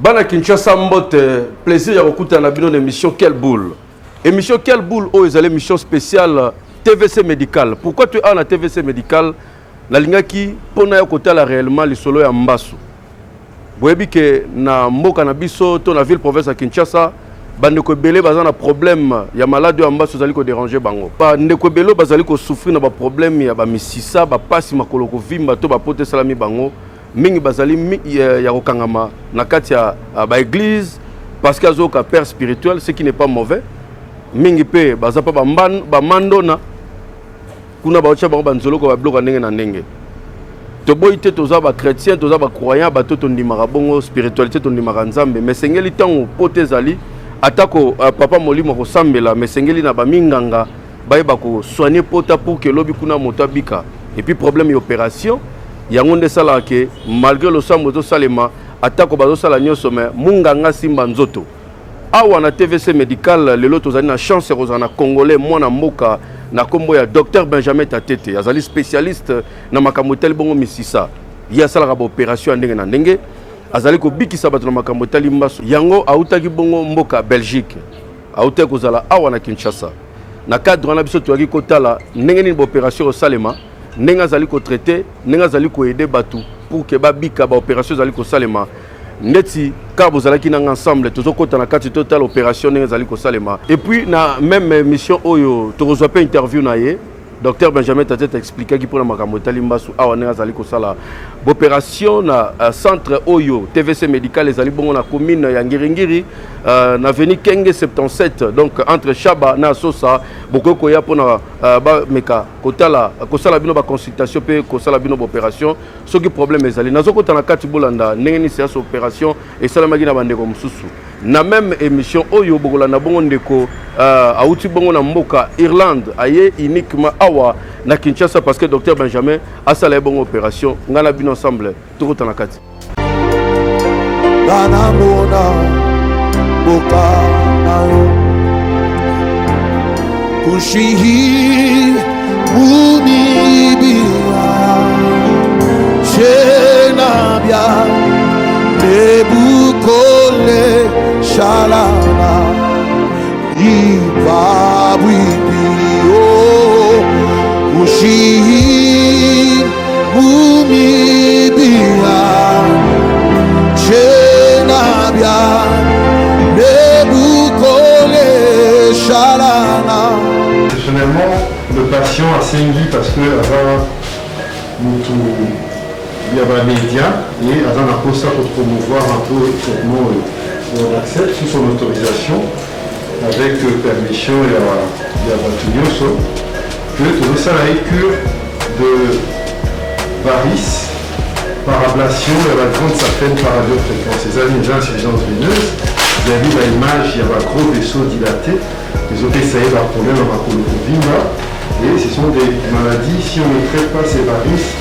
Bana Kinshasa mbote plaisir ya kokuta na bino émission Quelle Boule. Émission Quelle Boule oh ezale émission spéciale TVC médical. Pourquoi tu es en TVC médical? La lingaki pona ya kotala réellement les solo ya Mbasu. Boyebi ke na mboka na biso to na ville province ya Kinshasa bandeko belé baza na problème ya malade ya Mbasu zali ko déranger bango. Bandeko belé bazali ko souffrir na ba problème ya ba misisa ba pasi makolo ko vimba to ba pote salami bango. Mingi bazali ya kokangama na kati ya ba église parce que azoka père spirituel ce qui n'est pas mauvais. Mingi pe baza pa ba mandona kuna ba ocha ba banzolo ko ba bloka ndenge na ndenge. To boyite toza ba chrétien toza ba croyant ba toto ndimaka bongo spiritualité to ndimaka nzambe mais sengeli tango pote zali atako papa molimo ko sambela mais sengeli na ba minganga ba yeba ko soigner pota pour que lobi kuna motabika et puis problème d'opération yangonde sala ke malgré le sambo to salema atako bazo sala nyoso mais munganga simba nzoto awa na TVC médical lelo tozali na chance rozana congolais mwana mboka na kombo ya docteur Benjamin Tatete azali spécialiste na makambo tali bongo misisa ya sala ba opération ndenge na ndenge azali ko bikisa bato na makambo tali Mbasu yango autaki bongo mboka Belgique autaki kozala awa na Kinshasa na cadre na biso toaki kotala ndenge ni ba opération salema ndenge azali ko traiter ndenge azali ko aider batu pour que ba bika ba opération azali ko salema neti ka bozalaki nanga ensemble tozokota na kati total opération ndenge azali ko salema et puis na même mission oyo tokozwa pe interview na ye docteur Benjamin Tatete expliqué qui pour la makambo tali Mbasu awa ndenge azali ko sala opération na centre oyo TVC médical ezali bongo na commune ya Ngiringiri na veni Kenge 77 donc entre Chaba na Sosa bokoko ya pona ba meka kotala kosala bino ba consultation pe kosala bino ba opération soki problème ezali nazokota na kati bolanda ndenge ni séance opération et sala magina bandeko mususu na même émission oyo bokolanda bongo ndeko auti bongo na mboka Irlande aye uniquement awa na Kinshasa parce que docteur Benjamin a sala bongo opération ngana bino ensemble tukota na kati bana mona boka na yo kushihi unibia shenabia debukole shalana ibabwibio kushihi unibia shenabia debukole shalana. Personnellement, le patient a saigné parce que avant il y avait un média et avant la poste pour promouvoir un peu le traitement d'accès sous son autorisation avec permission et à Batunyoso que tout ça a cure de varices par ablation et la grande certaine par radiofréquence. Ces années d'insuffisance veineuse, vous avez vu l'image, il y avait un gros vaisseau dilaté. Les autres essayent par problème à Makolovimba et ce sont des maladies, si on ne traite pas ces varices,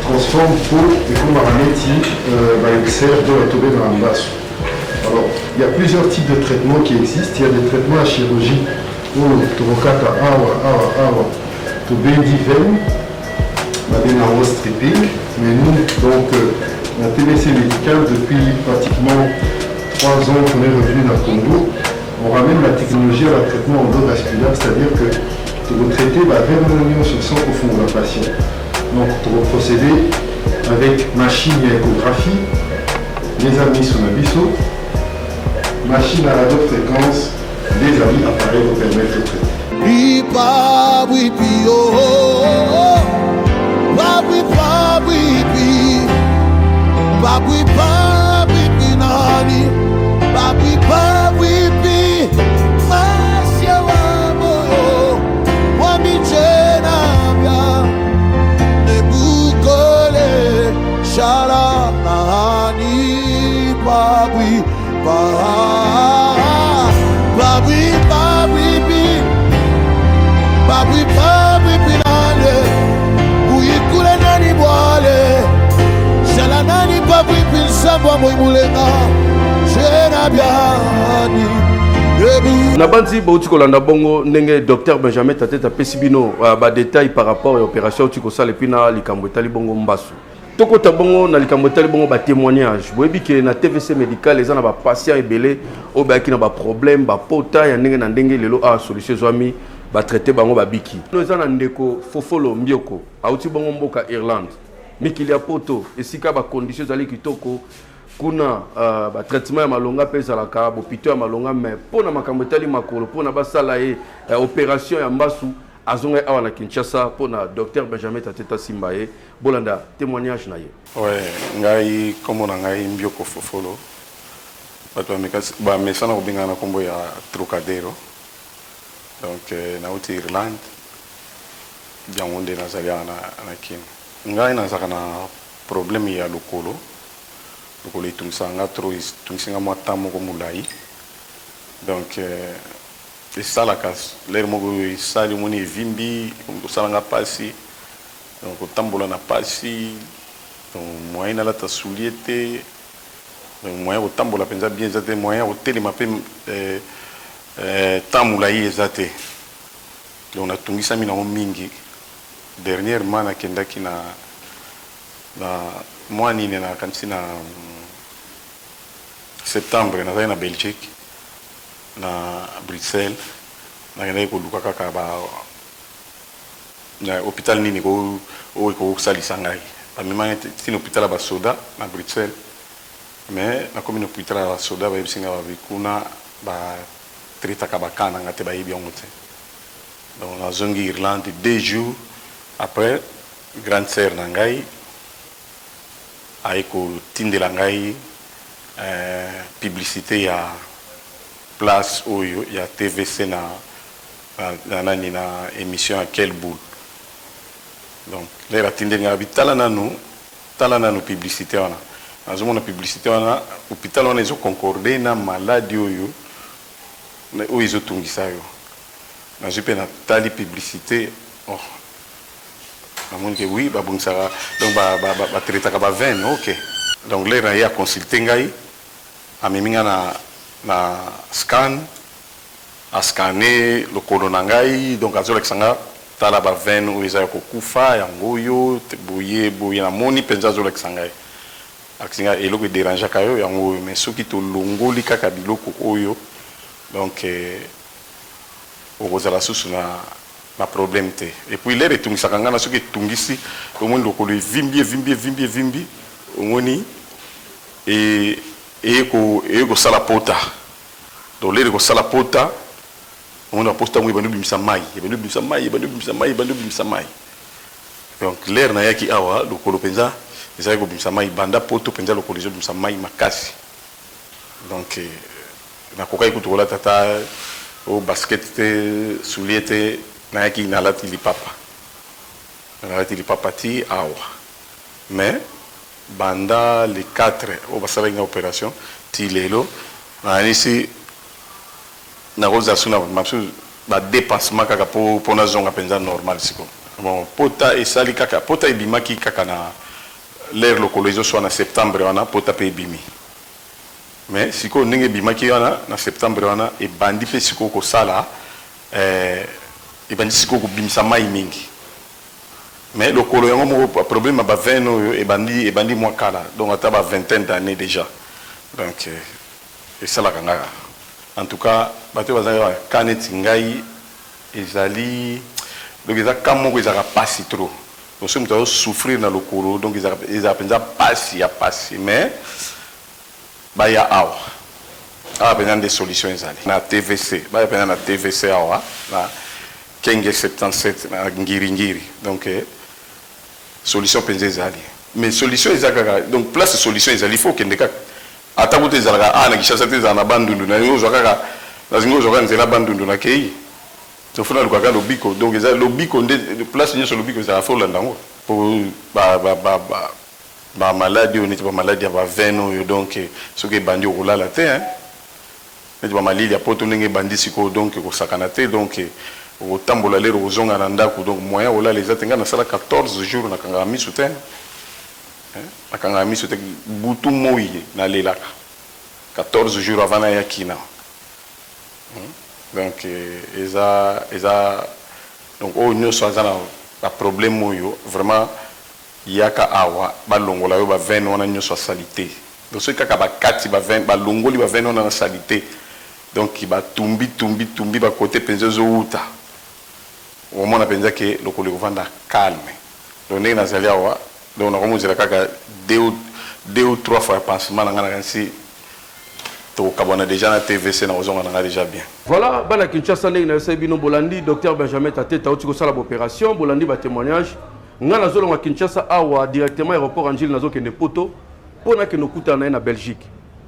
transforment peau et comme un métier, exerce de la tomber dans la masse. Alors, il y a plusieurs types de traitements qui existent. Il y a des traitements à chirurgie pour Torokata Awa, to Bendiven, la stripping. Mais nous, donc, la TVC médicale, depuis pratiquement 3 ans qu'on est revenu dans le Congo, on ramène la technologie à la traitement endovasculaire, c'est-à-dire que vous traitez la réunion sur le sang profond de la patient. Donc, vous procédez avec machine et échographie, les amis sur le biseau, machine à radiofréquence, les amis appareils vous permettent de traiter. na bandi bauti kolanda bongo ndenge docteur Benjamin Tatete apesi bino ba détail par rapport à l'opération uti kosala epi na likambo etali bongo Mbasu tokota bongo na likambo tali bongo ba témoignage boyebi ke na TVC médical eza na ba patient ebele o ba ki na ba problème ba pota ya ndenge na ndenge lelo a solution zwami ba traiter bango ba biki no eza na ndeko Fofolo Mbioko auti bongo mboka Irlande mikili ya poto esika ba conditions zali kitoko kuna ba traitement ya malonga pesa la ka bopito ya malonga mais pona makambo tali makolo pona basala ye opération ya mbasu azonga awa na Kinshasa pona docteur Benjamin Tateta Simbaye bolanda témoignage na ye. Ouais, ngai comme on ngai Mbioko Fofolo. Bato ba mesana obinga na kombo ya Trocadero. Donc na uti Irlande. Jangonde na zalia na kin. Ngai na zaka na problème ya lokolo. Lokolo itumsanga tro itumsinga mwata moko mulai. Donc ça la casse. L'air moko isali moni vimbi, salanga pasi. Donc tambola na pasi. Donc moyen na la ta souliete. Donc moyen au tambola penza bien zate moyen au télé mapé tamulai ezate. Donc on a tungisa mina mingi. Dernièrement na kendaki na mois ni na kanti na septembre na Belgique. Na Bruxelles na ngene ko luka kaka ba na hôpital nini ko salisa ngai amima tin hôpital ba soda na Bruxelles mais na commune hôpital ba soda ba bisinga ba bikuna ba trita kabakana ngate ba yibi ongote donc na zongi Irlande 2 jours après grande sœur na ngai aiko tindela ngai publicité ya place où il y a TVC na émission à quelle boule. Donc les ratines nga bitala nanu publicité wana. Azumo na publicité wana hôpital wana ezo concordé na maladie oyo na oyo ezo tungisa yo. Na jupe na tali publicité oh. Na moni que oui ba bonsara donc ba traiter ka ba 20 OK. Donc les na ya consulter ngai ameminga na scan a scanner le colonangai donc azola kisanga tala ba veine ou eza ko kufa yango yo boye na moni penza azola kisanga aksinga eloko dérange kayo yango mais soki to longoli kaka biloko oyo donc okozala susu na problème te et puis les retungisa kanga na soki tungisi au moins lokolo vimbi omoni eko sala pota donc les eko sala pota on a posta mo bandu bimisa mai donc l'air na yaki awa lokolo penza eza ko bimisa mai banda poto penza lokolo zo bimisa mai makasi donc na kokai kutola tata o basket te souliete na yaki na lati lipapa ti awa mais banda les 4 au basala une opération ti lelo na ici na roza suna mapsu ba dépassement kaka pour na zonga penza normal siko bon pota esali kaka pota ebimaki kaka na l'air localisation soit en septembre wana pota pe ebimi mais siko ndenge bimaki wana na septembre wana e bandi pe siko ko sala e bandi siko ko bimisa mai mingi mais le colo yango mo problème ba 20 no e bandi moi kala donc ata ba vingtaine d'années déjà donc et ça la kanga en tout cas bato bazanga kanet ngai ezali donc eza kamo ko ezaka passi trop donc ce muto souffrir na le colo donc ezaka penza passi mais ba ya awa penza des solutions ezali na TVC ba penza na TVC awa na Kenge 77 na ngiri donc solution penza ezali mais solution ezaka donc place solution ezali faut kende kaka atabuta ezalaka na Kinshasa te za na bandundu na yo zokaka na zingo zoka nzela bandundu na kei tofuna lukaka lobiko donc eza lobiko nde place nyo lobiko za fa olandango pour ba maladie on est pas maladie ba veno yo donc soki bandi okolala te hein mais ba malili ya poto ndenge bandi siko donc ko sakana te donc au tambola lero ozonga na ndako donc moyen olala les atenga na sala 14 jours na kanga misu te na kanga misu te butu moyi na lelaka 14 jours avant na yakina donc eza donc o nyo so azana ba problème moyo vraiment yaka awa balongola yo ba vin wana nyoso salité donc ce kaka ba kati ba vin balongoli ba vin wana na salité donc ba tumbi ba côté penzo zo uta au moins on a pensé que le collègue va calme donc on a zali awa donc on a commencé kaka deux ou trois fois pansement na ngana si to kabona déjà na TVC na ozonga na déjà bien. Voilà, bana Kinshasa ndenge na Sabino Bolandi, docteur Benjamin Tateta otiko sala opération, Bolandi ba témoignage. Ngana zolo na Kinshasa awa directement aéroport Angile nazo kende poto pona ke nokuta na na Belgique.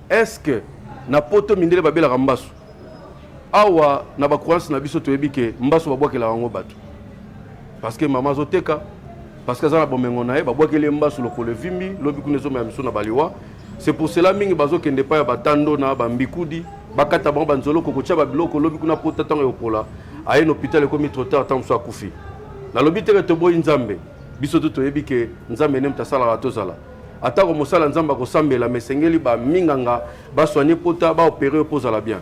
Est-ce que na poto mindele babela rambasu? Awa na ba croyance na biso to ebike mbaso babwakela wango bato. Parce que maman zoteka parce que ça na bomengo na e babwakele mbaso lokole vimbi lobi kunezo ma miso na baliwa. C'est pour cela mingi bazo kende pa ya batando na bambikudi bakata bango banzolo kokotia ba biloko lobi kuna pota tango yopola aye na hôpital ekomi trop tard tant so akufi na lobi tere to boyi nzambe biso to yebi ke nzambe nem tasala ratozala atako mosala nzamba ko sambela mesengeli ba minganga ba soigner pota ba opérer opozala bien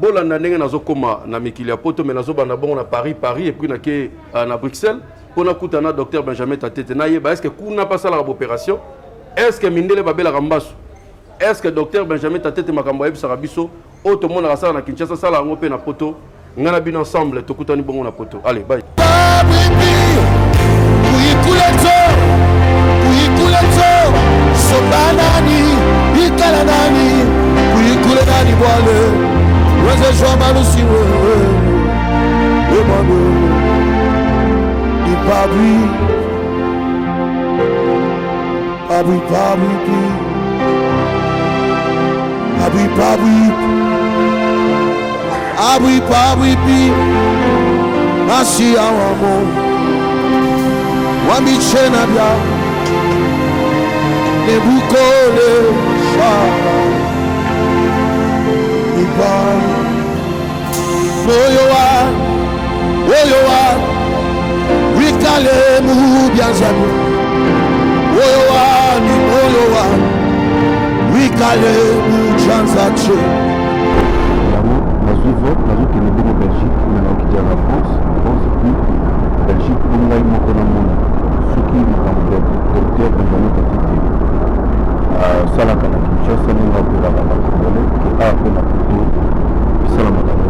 bolanda ndenge nazokoma na mikili ya poto mais nazobana bon na Paris et puis na ke na Bruxelles pona kutana docteur Benjamin Tatete na yeba est-ce que kuna pasala opération. Est-ce que Mindele Babela Rambasu? Est-ce que docteur Benjamin Tatete Makambo Ebi Sarabiso, autre monde à na Kinshasa, sala ngope na poto, ngana bin ensemble, tokutani bongo na poto. Allez, bye. Abui pabi Nasi awamo Wami chena bia Nebukole Shara Iba Oyowa Wikale mu bianzami Oyowa Wikale mu chanzache Nazo qui est en Belgique, maintenant qui est en France, et puis Belgique, on a eu mon monde, ce qui est docteur Benjamin Tatete. Ça, la Kinshasa, on a opéré la Congolais, qui a fait la photo, puis ça, la Madame.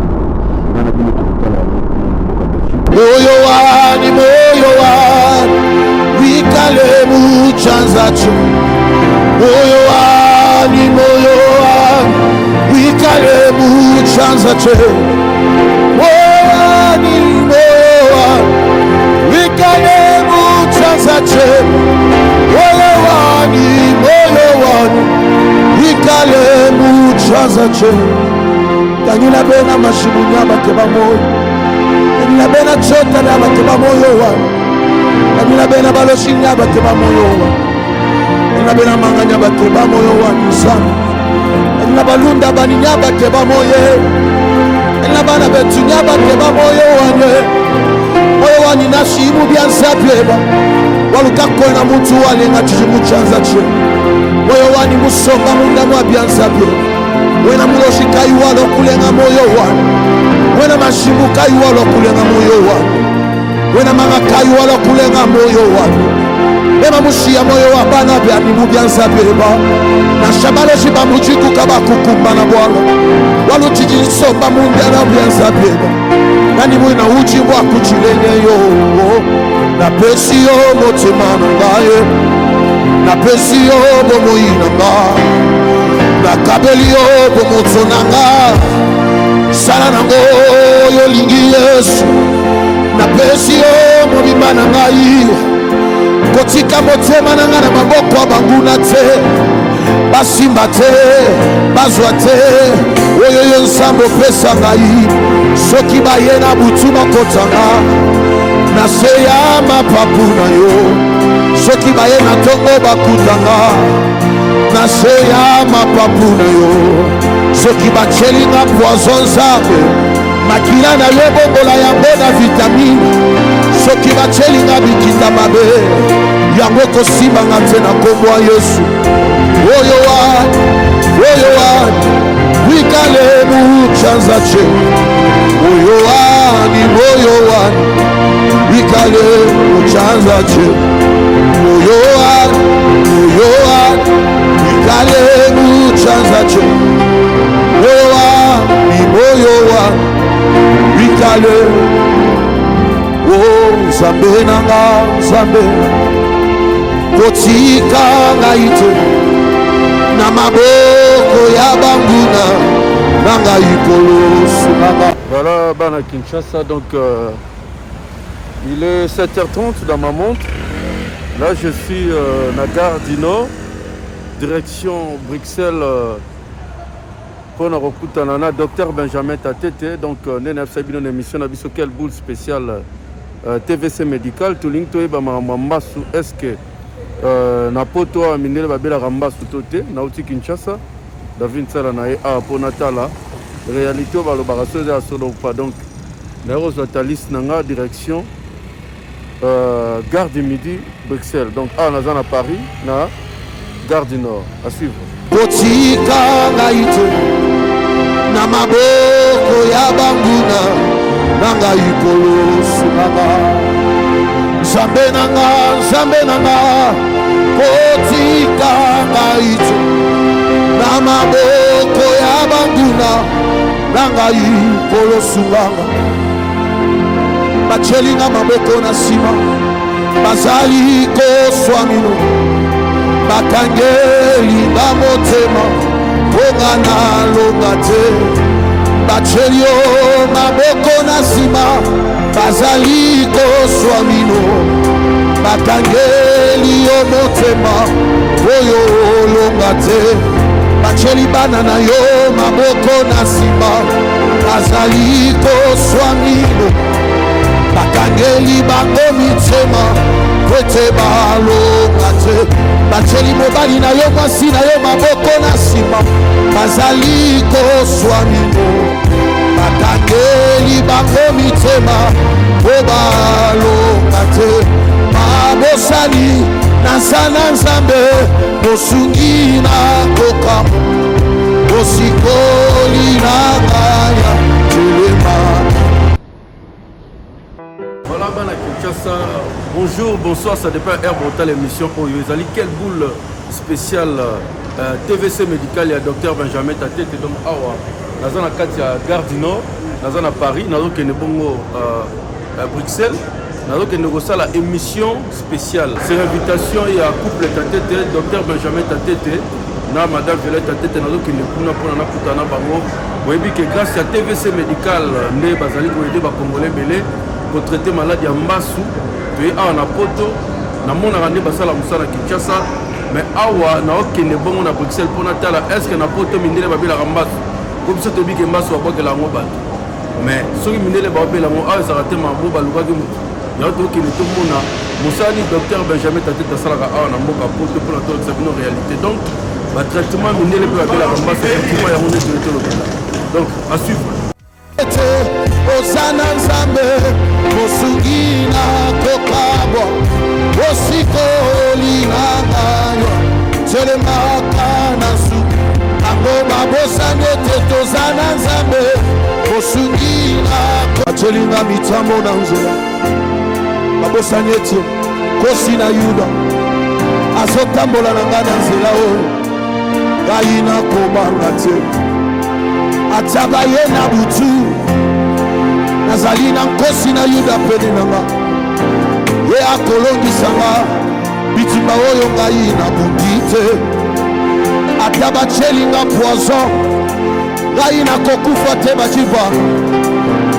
On a vu le total à Belgique. Moyowan, Wikale mu chanzache. Moyowan, Wikale mu chanzache. Wikale mu chanzache. Wikale mu chanzache. Kanyina bena mashimunya bakeba moyo. Kanyina bena chota na bakeba moyo wa. Kanyina bena baloshinya bakeba moyo wa. Kanyina bena manganya bakeba moyo wa nisana. Kanyina balunda baninya bakeba moyo. Kanyina bana betunya bakeba moyo wa. Moyo wa ninashimu byansapeba. Walukako na mtu walenga chijimu chanza che. Moyo wa ni musomba munda mwa byansapeba. Wena muloshika iwalo kulenga moyo wanu. Wena mashimuka iwalo kulenga moyo wanu. Wena mangaka iwalo kulenga moyo wanu. Bema mushia moyo wa bana bya ni mubyanza beba. Na shabalo shiba mujiku kaba kukumba na bwalo. Walu chiji somba mundia na byanza beba. Nani mwina uchi mwa kuchilenge yo. Na pesi yo motemana ngaye. Na pesi yo bomoina ngaye. Nakabeli yo bomotsonanga sala nango yo lingi Yesu napesi yo mobimba na ngai kotika motema nanga na maboko abanguna te basimba te bazwa te oyo yo nsambo pesa ngai soki baye na butu makotanga na se ya mapapu na yo soki baye na tongo bakutanga na se ya mapapu na yo soki bachelinga poison nzambe makila na yo bongola yango na vitamine soki bachelinga bikita mabe yango kosimbanga te na kombo ya Yesu oyo wani wikale mu chanza che oyo wani wikale mu chanza che oyo kotika ngai te na maboko ya banguna na ngai kolosunanga. Voilà, Bana Kinshasa, donc il est 7h30 dans ma montre. Là, je suis à la gare du Nord, direction Bruxelles, pour nous recruter Dr Benjamin Tatete. Donc, nous avons une émission sur quelle boule spéciale TVC médical. Tout le monde est-ce que na poto a minele babela rambasu tote na uti Kinshasa David Sala na a pour Natala réalité ba lo baraso za solo pas donc na reçoit liste nanga direction gare du Midi Bruxelles. Donc à na Paris na gare du Nord à suivre. Kotika ngaite na maboko ya banguna na ngai kolosunanga. Zambe nanga kotika ngaite na maboko ya banguna na ngai kolosunanga. Bachelinga maboko na sima bazali koswamino bakangeli na motema ponga na longa te. Bachelio maboko na sima bazali koswamino bakangeli yo motema oyo longa te. Bacheli bana na yo maboko na sima bazali koswamino bakangeli bango mitema kwete balonga te. Bacheli mobali na yo mwasi na yo maboko na sima bazali koswamino bakangeli bango mitema obalonga te. Mabosani na sana nzambe mosungi na kokamo osikoli na ngaya telema. Voilà, Bana Kinshasa. Bonjour, bonsoir, ça dépend Air Brutal émission Oyo. Ezali quelle boule spéciale TVC médical, il y a Dr Benjamin Tatete. Donc awa dans la carte gare du Nord, dans la Paris, dans la bongo Bruxelles, dans la émission spéciale. C'est l'invitation, il y a couple Tatete, Dr Benjamin Tatete, na Madame Violette Tatete, dans la pour la putana bango. Vous voyez que grâce à TVC médical, né bazali pour aider les Congolais belé pour traiter maladie à Mbassou, puis à Napoto, na mon arrêté basala musala Kinshasa. Mais awa na okende bongo na Bruxelles pour natala est-ce que na poto mindele babela rambasu comme ça tobi ke mbasu wa kwa la ngoba mais soki mindele babela mo a zarate ma bo baluka ke mutu ya to ki to mona musali docteur Benjamin Tatete salaka awa na mboka poto pour la to examiner réalité donc ba traitement mindele babela rambasu effectivement ya monde de to donc à suivre Osana nzambe mosungina kokabwa osikoli na ngayo telemaka na su ango babosane te tozana nzambe mosungina achelinga mitambo na nzela babosane te kosi na yuda azotambola na nga na nzela oyo ngai nakobanga te ataba ye na butu nazali na nkosi na yuda pene nanga ye akolongisanga bitumba oyo ngai nabundi te ata bachelinga poison ngai nakokufa te bajiva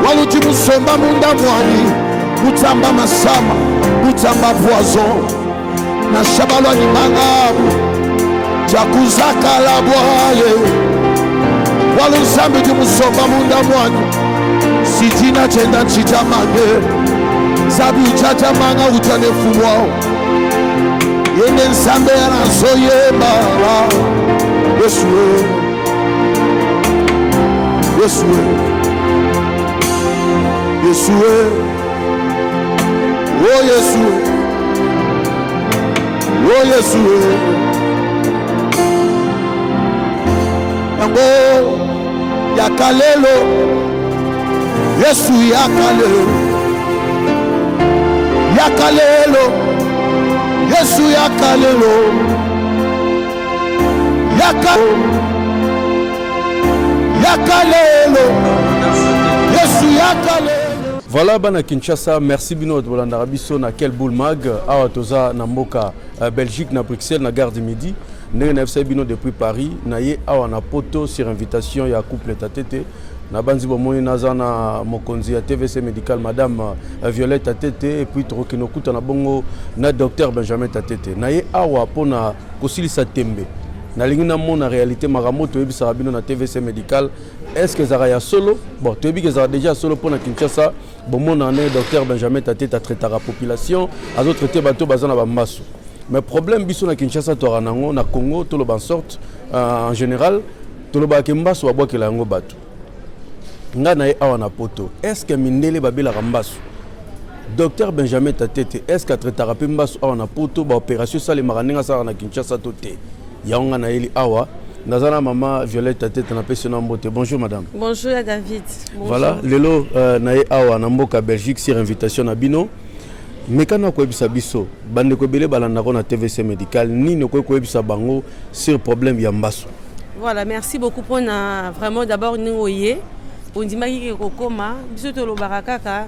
waluti musomba munda mwani mutamba masama mutamba poison na shabalwani mangabu jakuzakala bwaye walu nzambe di musomba munda mwani sitina chenda chitamage zabi uchatamanga utanefumwao yende nzambe yanazoyembala Yesue Yesue Yesue Oh Yesue Oh Yesue yango yakalelo Yesu yakalelo yakalelo Yesu yakalelo yakalelo Yesu yakalelo. Voilà, bana Kinshasa, merci bino de Bolanda Rabiso na quel boule mag, awa toza na mboka Belgique na Bruxelles na gare du Midi, ndenge na FC bino depuis Paris, na ye awa na poto sur invitation ya couple Tatete, na banzi bomoni naza na mokonzi ya TVC médical madame Violette Tatete et puis tokino kuta na bongo na docteur Benjamin Tatete. Na ye awa pona kosilisa tembe. Na lingi na mona réalité maramoto ebisa bino na TVC médical. Est-ce que ça ya solo? Bon, tu as dit que ça déjà solo pour na Kinshasa. Bon, mon année, docteur Benjamin Tatete a traité la population, a traité bateau bazana bambasso. Mais problème biso na Kinshasa to ranango na Congo to lo ban sorte en général to lo ba kembasso abwa ke la ngo bateau. Nga na awa na poto. Est-ce que mindele babela rambasso? Docteur Benjamin Tatete, est-ce que traité la pembasso awa na poto ba opération ça les maranenga ça na Kinshasa to te. Ya nga na eli awa. Nazana maman Violette Tatete na pesona mbote. Bonjour madame. Bonjour David. Bonjour. Voilà, lelo nae awa na mboka Belgique sur invitation na bino. Mekana ko ebisa biso bande ko belé balanda ko na TVC médical ni ne ko ebisa bango sur problème ya mbaso. Voilà, merci beaucoup pour vraiment d'abord ngoyé. On dit maki ko koma biso to lo barakaka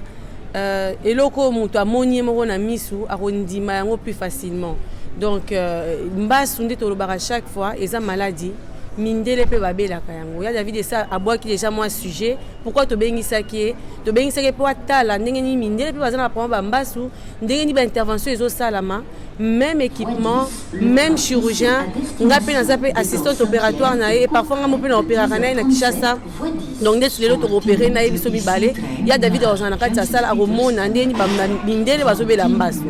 eloko muto amoni moko na misu arondima yango plus facilement. Donc mbaso ndé to lo bara chaque fois eza maladie. Mindele pe babela kayango ya David ça aboa qui déjà moi sujet pourquoi to bengisa ki po atala ndenge ni mindele pe bazana prendre mbasu ndenge ni ba intervention ezo salama même équipement même chirurgien ngape na zape assistant opératoire na et parfois ngamo pe na opérer na Kinshasa donc dès les autres opérer na biso mibale ya David ozana kati ya sala aromona ndenge ni ba mindele bazobela mbasu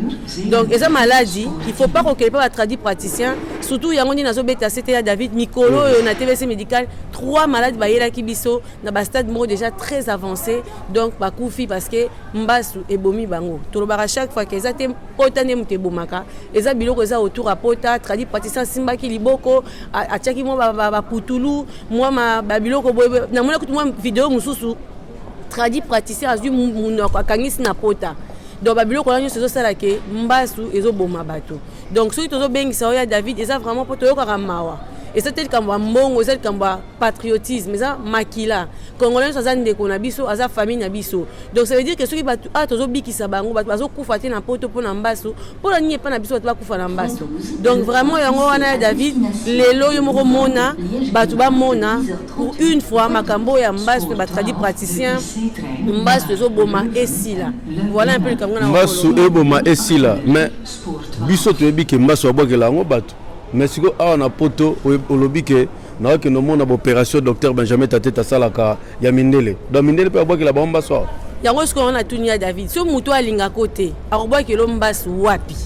donc eza maladie il faut pas que pas traduit praticien surtout yango ni nazo beta c'était ya David Mikolo na TVC médical 3 malades bayela kibiso na ba stade mo déjà très avancé donc ba koufi parce que mbasu ebomi bango to lobara chaque fois que za te potane mute bomaka eza biloko eza autour à pota traduit praticien simba ki liboko a tiaki mo ba putulu moi ma ba biloko na mona kutu moi vidéo mususu traduit praticien azu munoko akangisi na pota donc ba biloko na nyoso sala ke mbasu ezo boma bato donc soki tozo bengisa ya David eza vraiment poto yoka mawa. Et c'est tel comme mbongo, c'est comme patriotisme, ça makila. Congolais ça zande ko na biso, aza famille na biso. Donc ça veut dire que ceux qui ba tozo biki sabango, ba bazo kufa te na poto po na mbaso, po na nie pa na biso ba kufa na mbaso. Donc vraiment yango wana David, lelo yo moko mona, ba tu ba mona pour une fois makambo ya mbaso ba traduit praticien, mbaso zo boma esila. Voilà un peu comme on a. Mbaso e boma esila, mais biso to biki mbaso abokela ngo bato. Mais si on a poto au lobby que na que no mona opération docteur Benjamin Tatete salaka ya mindele. Donc mindele peut avoir que la bombe soir. Yango ce qu'on a tunia David. So muto alinga côté. Aroba ke lombas wapi.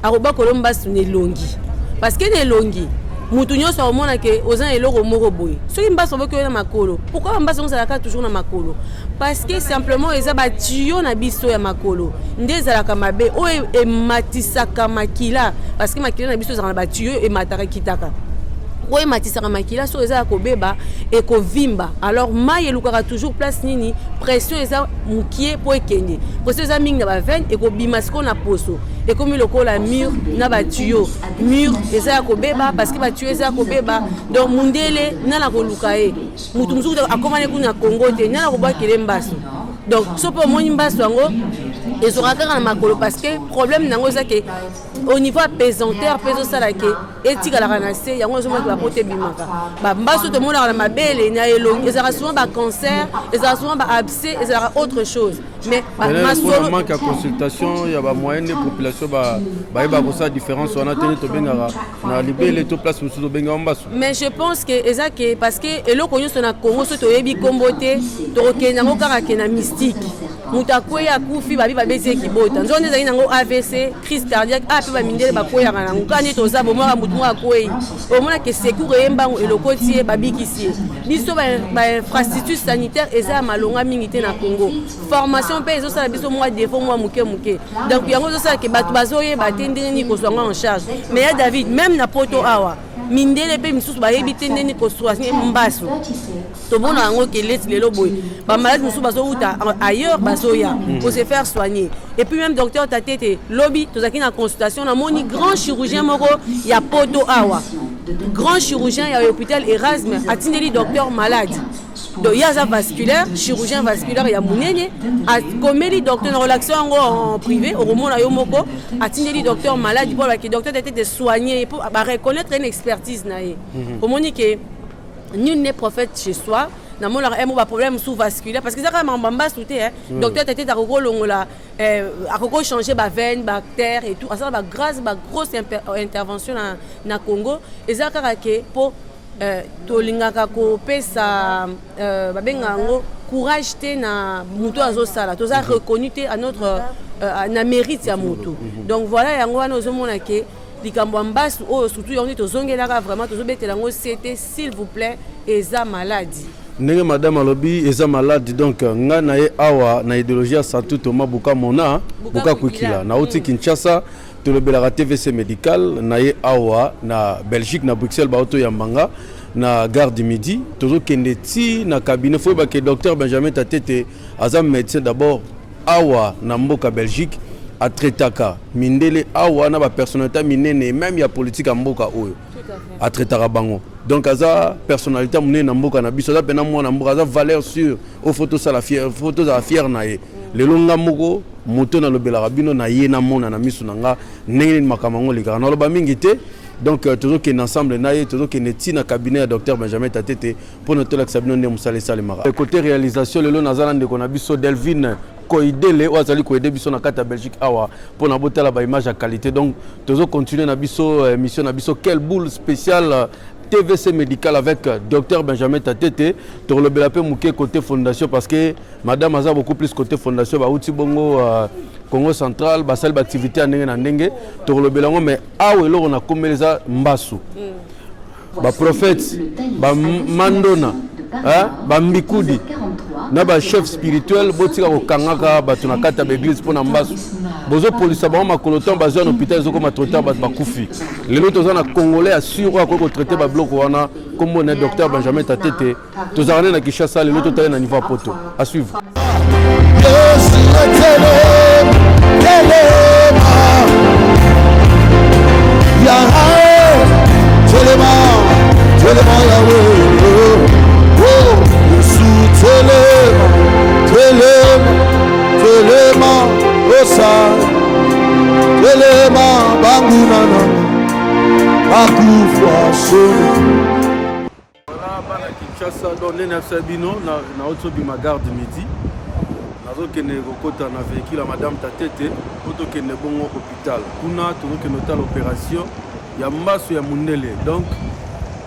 Aroba ko lombas ne longi. Parce que ne longi. Mutu nyoso omona ke ozan eloko moko boy. So imbaso boke na makolo. Pourquoi imbaso on salaka toujours na makolo? Parce que simplement eza ba tuyau na biso ya makolo. Ndeza la kamabe o e matisaka makila parce que makila na biso za ba tuyau e mataka kitaka. O e matisaka makila so eza ko beba e ko vimba. Alors mai elukaka toujours place nini pression eza mukie po ekende. Pression eza mingi na ba veine e ko bimasko na poso. Et comme le col à mur na ba tuyau mur eza ko beba parce que ba tuyau eza ko beba donc mundele na la ko lukae mutu mzuku akomane kuna Congo te na ko ba kele mbaso donc so po moni mbaso yango ezora kaka na makolo parce que problème nango eza que au niveau pesanteur peso sala ke etika la ranase yango zo ba pote bimaka ba mbaso to mona na mabele na elongi ezara souvent ba cancer ezara souvent ba abcès ezara autre chose mais masolo manque à consultation il y a ba moyenne de population ba ba ko sa différence on a tenu to bengara na libele to place musu to benga mbaso mais je pense que ezake parce que eloko nyoso na Congo so to yebi kombote to okenda ngo kaka kena mystique mutakwe ya kufi babi babese kibota nzonde zali nango AVC crise cardiaque a pe ba mindele bakoya kana ngani to za bomwa mutu mwa koyi omona ke secours embango eloko tie babikisi biso ba infrastructure sanitaire eza malonga mingi te na Congo formation pe ezo sala biso mwa défaut mwa muke donc yango zo sala ke batu bazoye batendeni ni ko swanga en charge mais ya David même na poto awa mindele pe misusu ba yebite ndeni ko soigner mbaso to bona ngo ke lelo boy ba malade misusu bazo uta ailleurs bazoya pour se faire soigner et puis même docteur Tatete lobby to zaki na consultation na moni grand chirurgien moko ya poto awa grand chirurgien à l'hôpital Erasme atindeli docteur malade. Donc il y a un vasculaire, chirurgien vasculaire, il y a Mounene, a commis docteur en relaxation en privé, au moment où Yomoko, a tenu docteur malade pour que le docteur était soigné, pour reconnaître une expertise. Au moment où nul n'est prophète chez soi, il y a un problème sous vasculaire parce que ça quand même le docteur était à changer la veine, bactère et tout. Ça va grâce à grosse intervention dans Congo et ça pour tolingaka ko pesa babengango courage te na mutu azosala toza reconnu te à notre na mérite ya mutu. Donc voilà yango wana ozomona ke likambo mbasu o surtout yoni tozongelaka vraiment tozobetela ngo c'était s'il vous plaît eza maladie. Ndenge madame alobi eza malade donc nga na ye awa na idéologie santu Thomas Buka mona Buka Kwikila na uti Kinshasa tolobelaka TVC médical na ye awa na Belgique na Bruxelles ba auto yambanga na gare du Midi tozo kendeti na cabinet fo ba ke docteur Benjamin Tatete azam médecin d'abord awa na mboka Belgique a traitaka mindele awa na ba personnalité minene même ya politique ya mboka oyo a traitaka bango. Donc aza personnalité munene na mboka na biso za pena mwana mboka aza valeur sûre au photo ça la fière photo za fière na ye le longa moko moto na lobela rabino na ye na mona na misu nanga ndenge makamango lika na loba mingi te. Donc toujours qu'on ensemble naie toujours qu'on est na cabinet à docteur Benjamin Tatete pour notre l'examen de Moussa Salimara. Côté réalisation le nazala de konabiso Delvin koidele ou azali koide biso na kata Belgique awa pour na botala ba image à qualité. Donc toujours continuer na biso mission na biso quelle boule spéciale TVC médical avec docteur Benjamin Tatete pour le belapé mouké côté fondation parce que madame a beaucoup plus côté fondation ba outi bongo Congo central basal activité en ndenge na ndenge pour le belango mais awe lo on a komeleza mbasu ba prophète ba mandona ba mbikudi na ba chef spirituel botika ko kangaka batu na kata l'église pour na mbasu bozo police ba makoloton ba zone hôpital zoko matrota ba kufi lelo tozana congolais assure ko traiter ba bloc wana comme on est docteur Benjamin Tatete tozana na Kinshasa lelo totale na niveau poto à suivre. Na auto bima gare du Midi nazo kene kokota na véhicule à madame Tatete poto kene bongo hôpital kuna tozo kene hôpital opération ya mbaso ya mundele donc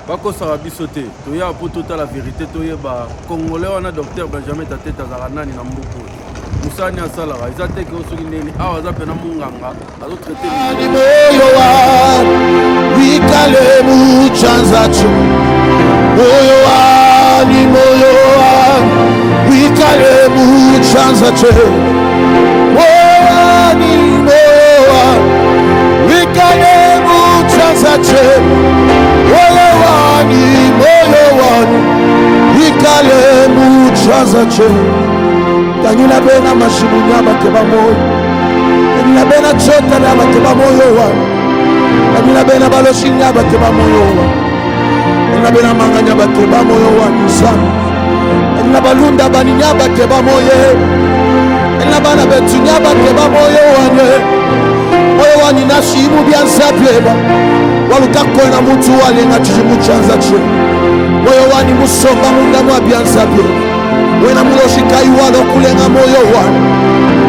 bako sara bisote to ya poto ta la vérité to yeba congolais wana docteur Benjamin Tatete azala nani na mbuko musani asala za teke osoki neni awa za pena munganga azo traiter ni moyo wa wikale mu chanzacho moyo wa ni moyo wa wikale mu chanzacho moyo wa ni moyo wa wikale mu chanzacho moyo wa ni moyo wa wikale mu chanzacho kanyina bena mashimunya bateba moyo kanyina bena chota na bateba moyo wa kanyina bena baloshinya bateba moyo wa kanyina bena manganya bateba moyo wa nisana kanyina balunda baninya bateba moyo kanyina bana betunya bateba moyo wa ni nashimu byanza pleba walukakona mutu walenga chijimu chanza che moyo wa ni musomba munda mwa byanza pleba wena muloshi kai walo kulenga moyo wanu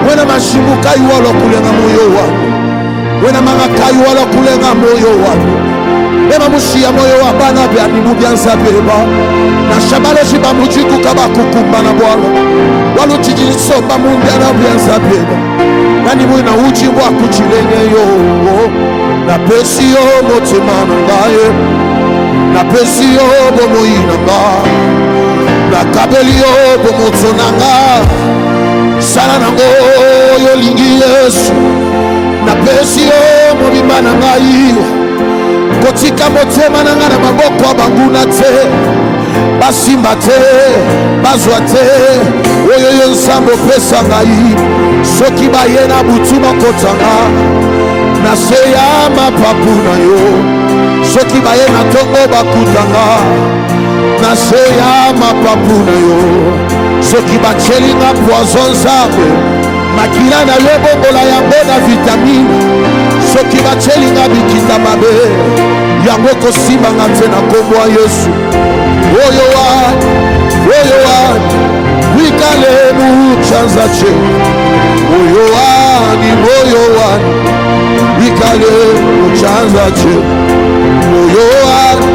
wena mashimu kai walo kulenga moyo wanu wena manga kai walo kulenga moyo wanu bema mushia moyo wa bana bya ni mubyanza beba na shabalo shiba mujiku kaba kukumba na bwalo walo chijinso ba mumbya na byanza beba nani mwina uchi wa kuchilenge yo na pesi yo motima ngaye na pesi yo bomoina ngaye na kabelio bomotsonanga sala nango yo lingi Yesu na pesio mobimba na ngai kotika motema nanga na maboko banguna te basimba te bazwa te oyo yo nsambo pesa ngai soki bayena butuma kotanga na se ya mapapu na yo soki baye na ntongo bakutanga na se ya mapapu na yo soki batyelinga poison nzambe makila na yo bongola yango na vitamine soki batyelinga bikita mabe yango kosimbanga nze na nkombo ya Yesu oyo wani wikale muchanza che oyo wani wikale muchanza che oyo wani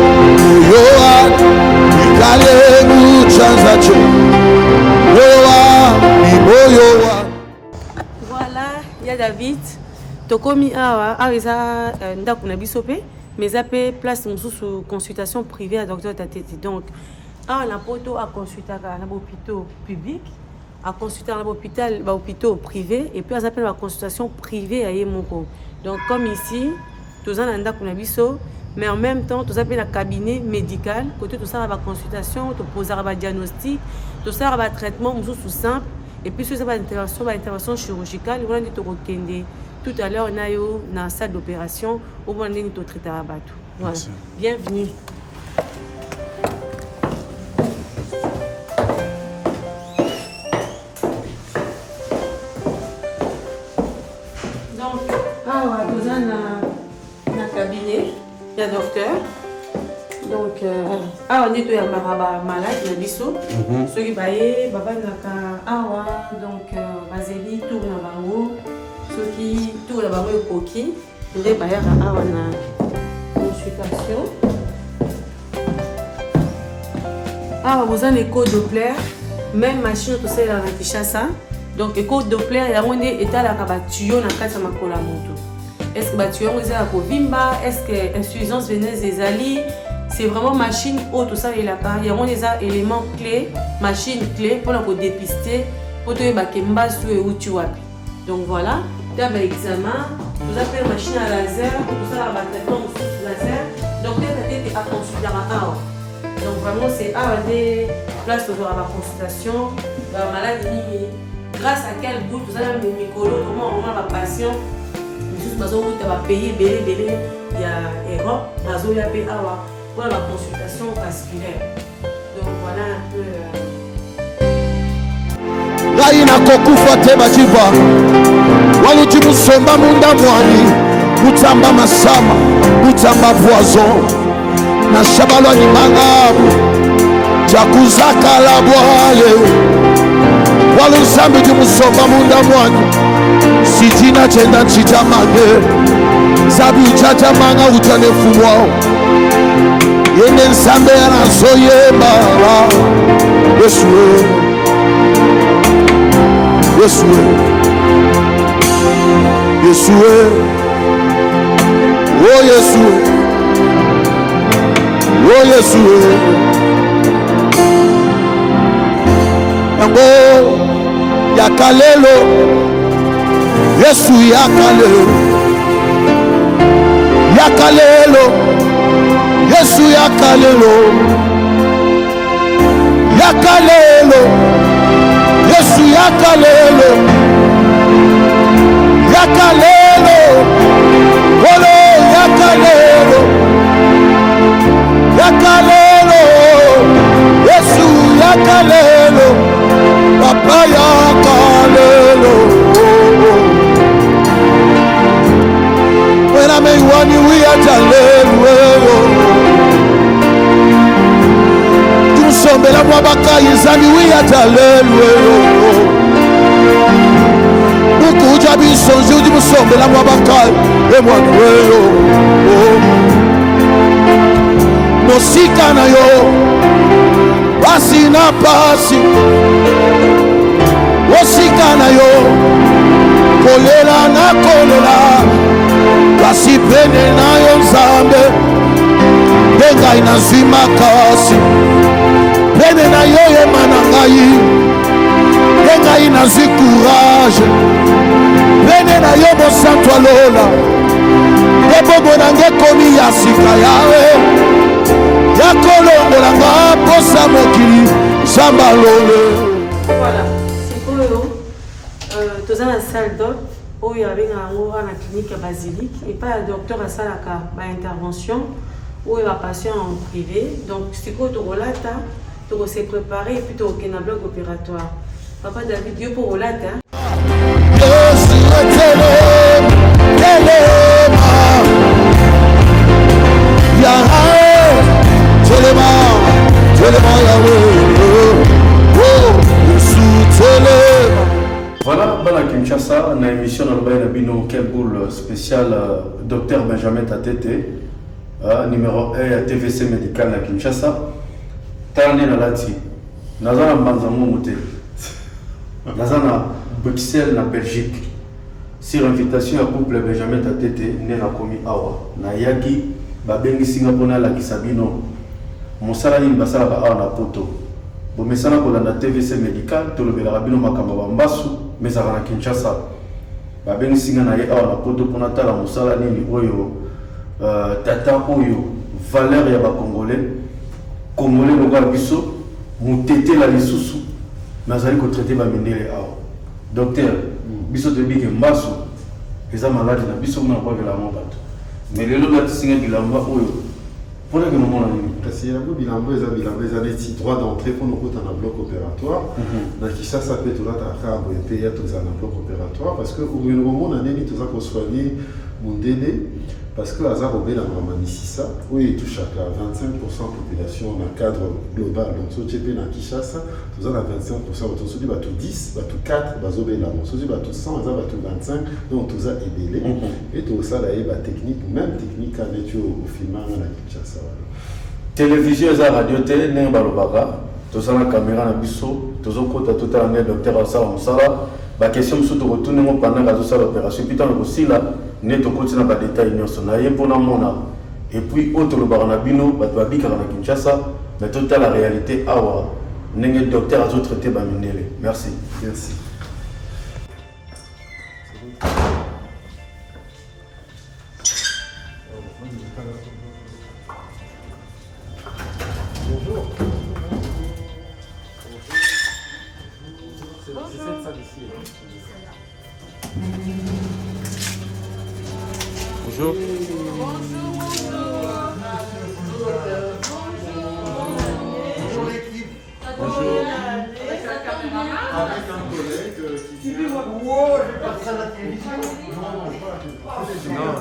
wikale muchanza che oyo wani Voilà, il y a David tokomi awa eza ndako na biso pe mais ça peut place sous consultation privée à docteur Tateti. Donc à la poto à consulter à l'hôpital public, à consulter à l'hôpital privé et puis à s'appeler la consultation privée à Yemoko. Donc comme ici, tous en anda kunabiso, mais en même temps tous appellent un cabinet médical, côté tout ça la consultation, tout poser un diagnostic, tout ça un traitement sous simple et puis sur ça intervention chirurgicale, on a dit tout à l'heure on a eu dans salle d'opération où on a dit tout traiter à bateau. Voilà. Bienvenue. Cabinet, il y a docteur. Donc, on est malade, il y a biso. Ceux qui baillent, donc, Baseli, tout le monde, ceux qui tout le monde est coquille. Il y a consultation. Vous avez l'écho Doppler, même machine, tout ça, il y a un Kinshasa. Donc, l'écho Doppler, il y a un état là, tuyau dans le cadre de ma colamoto. Est-ce que tu as Vimba? Est-ce que insuffisance veineuse des ali? C'est vraiment machine haute, tout ça il y a des éléments clés, machine clé pour nous dépister, pour te dire où tu es. Donc voilà, tu as un examen, vous appelez machine à laser, tout ça va traitement laser. Donc tu as à consulter à AO. Donc vraiment c'est des places pour la consultation, la maladie. Grâce à quel bout, tout ça les micros, comment on a la patient. Juste parce que tu vas payer, il y a erreur, il y a payé pour la consultation vasculaire. Donc voilà un peu. Raina kokufa te bajiba waluti musomba munda mwani mutamba masama mutamba poison na shabalwa ni mangabu jakuzaka la bwale walu sambi di musomba munda mwani sitina chenda chitamage zabi uchacha manga utane fumwao yende nsambe anasoyemba Yesue Yesue Yesue Oh Yesue Oh Yesue yango yakalelo Yesu yakalelo yakalelo Yesu yakalelo yakalelo Yesu yakalelo yakalelo olo yakalelo yakalelo Yesu yakalelo papa yakalelo when I may want you we yakalelo tusombela mwabaka yizami we yakalelo ukuja bisonzi udi musombela mwabaka emwanuelo nosika na yo pasi na pasi osika na yo kolela na kolela kasi pene na yo nzambe ndengai nazwi makasi pene na yo yema na ngai ndengai nazwi courage pene na yo mosantu alola nde bongo nange ekomi ya sika yawe ya kolongola nga posa mokili zamba lole. Voilà, c'est pour eux. Tous dans la salle d'hôte, oyo abengango na clinique ya basilique et pas le docteur asalaka ba intervention oyo ba patient en privé donc sikoyo tokolata se préparer et puis tokokende na bloc opératoire papa David yo pour olata Voilà, bana Kinshasa, na émission dans le Bino Quel Boule spécial Dr Benjamin Tatete, numéro 1 à TVC médical na Kinshasa. Tande na lati, nazana Mbanzango Moté, nazana Bruxelles na Belgique. Sur invitation à couple Benjamin Tatete, né na komi awa, na yaki, babengi Singapour na la Kisabino. Mosala ni basala ba awa na poto. Bo mesana ko na TVC médical, to le belabino makamba bambasu, mesara na Kinshasa. Babengi singa na ye awa na poto pona tala mosala ni oyo tata oyo valeur ya ba congolais. Congolais loka biso, mutete la lisusu, nazali ko traiter ba mindele awa. Docteur, biso te bike mbasu, eza malade na biso na kwa vela mbato. Mais lelo na tsinga bilamba oyo. Pour que nous monnions. Parce qu'il y a beaucoup de droits d'entrée pour nous dans un bloc opératoire. Donc ça peut être là à payer dans un bloc opératoire parce que au moment on a mis tout ça pour soigner mon délai parce que hasard au la maman ici ça oui touche à 25% population dans cadre global donc ce type dans Kinshasa tout ça à 25% tout ça dit bah tout 10 bah tout 4 bah zobé là donc ce dit bah tout 100 bah tout 25 donc tout ça est délai et tout ça là est bah technique même technique à mettre au filmage dans Kinshasa. Télévision et radio télé n'est pas le baga. Tout ça la caméra na biso, tout ça côté tout à l'heure docteur Asala Moussala. La question me surtout retourner mon pendant la toute l'opération. Puis tant aussi là, n'est au côté n'a pas détail ni on a pour na mona. Et puis autre le baga na bino, ba to abika na Kinshasa, mais toute la réalité awa. N'est docteur a traité ba minele. Merci. Merci. Bonjour. Bonjour l'équipe. Bonjour. Avec un collègue qui vient. Wow, je passe à la télévision. Non.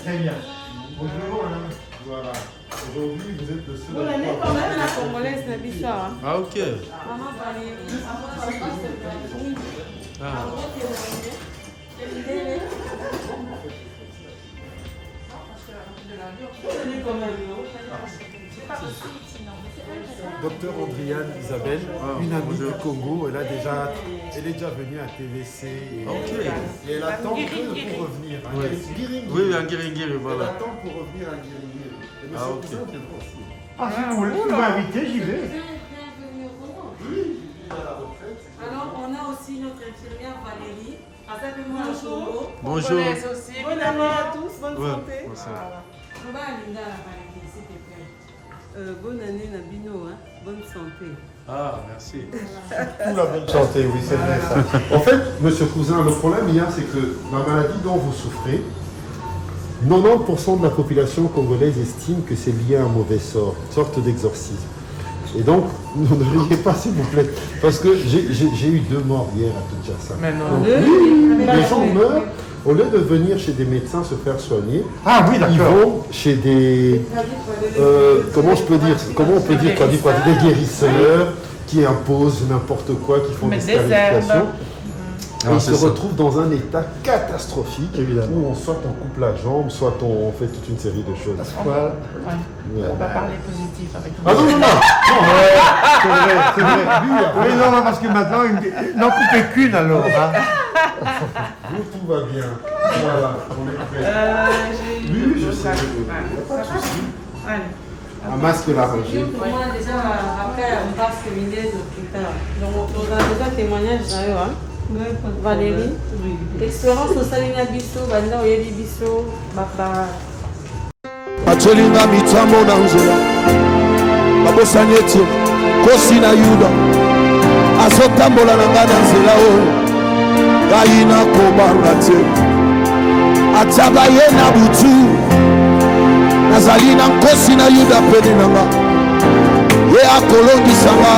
Très bien. Bonjour. Voilà. Aujourd'hui, vous êtes le seul. On est quand même la congolaise na biso. Ah ok. Maman Valérie. Ah. Docteur Andriane Isabelle, une amie du Congo, elle est déjà venue à TVC et elle attend que pour revenir. Oui, à Guéringiri, voilà. Elle attend pour revenir à Guéringiri. Et monsieur Cousin viendra aussi. Ah, si vous voulez, vous m'invitez, j'y vais. Alors, on a aussi notre infirmière Valérie. Bonjour. Bonjour. Bonne année à tous, bonne santé. Bonne année Nabino, hein? Bonne santé. Ah, merci. Tout la bonne santé, oui, c'est vrai ça. En fait, monsieur Cousin, le problème, c'est que la maladie dont vous souffrez, 90% de la population congolaise estime que c'est lié à un mauvais sort, une sorte d'exorcisme. Et donc, ne riez pas s'il vous plaît, parce que j'ai eu 2 morts hier à Kinshasa. Mais non. Oui, les gens meurent, au lieu de venir chez des médecins se faire soigner, ils vont chez des... comment on peut dire des guérisseurs qui imposent n'importe quoi, qui font des stérilisations. Et ils se retrouvent dans un état catastrophique, où soit on coupe la jambe, soit on fait toute une série de choses. On va parler positif avec Ah non, c'est vrai. Oui, non, parce que maintenant, n'en coupez qu'une alors. Vous, tout va bien. Voilà, on est prêt. Oui, je sais. Pas de souci. Un masque largé. Moi, déjà, après, on passe féminine plus tard. Donc, on a déjà témoignage d'ailleurs. Valérie, expérience au Salina Bisso, Banda Oyebi Bisso, Baba. Atelinga mitambo na nzela babosanyeti kosi na yuda azotambola na nga na nzela oyo ngai nakobanga te ata baye na butu nazali na nkosi na yuda pene na nga ye akolongisanga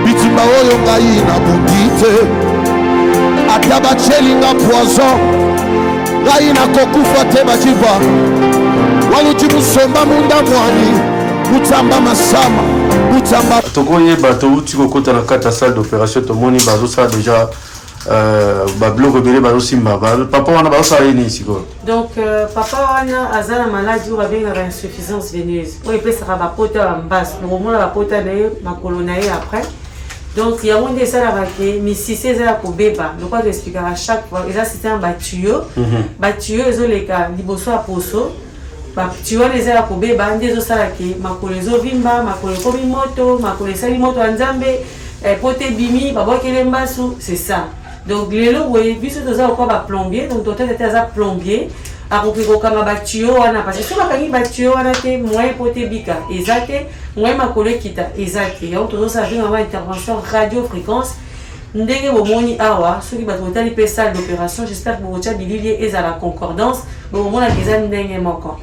bitumba oyo ngai nabundi te ata batyelinga poison ngai nakokufa te bajiba waluti musomba munda mwani mutamba masama mutamba tokoyeba touti kokota na kati ya salle d'opération tomoni bazosala déjà babiloko ebele bazosimba papa wana bazosala ye nini sikoyo donc papa wana aza na maladie oyo babengaka insuffisance veineuse oyo epesaka bapota ya mbasi nakomona bapota na ye makolo na ye après donc yango nde esalaka ke misisi eza ya kobeba lokwa toexplikaka chaque fois eza système batuyo batuyo ezoleka liboso ya poso batuyo wana eza ya kobeba nde ezosala ke makolo ezovimba makolo ekomi moto makolo esali moto ya nzambe pota ebimi babwakele mbasu c'est ça donc lelo boye biso toza lokwa baplombier donc totete te aza plombier akoki kokanga batuyo wana parce que so bakangi batuyo wana te moyen pota ebika eza te moyen makolo ekita eza te yango tozosala bengama intervention radio fréquence ndenge bomoni awa soki bato botali mpe salle d'opération j'espère que bokotya bilili ezala concordance bokomonaka eza ndenge moko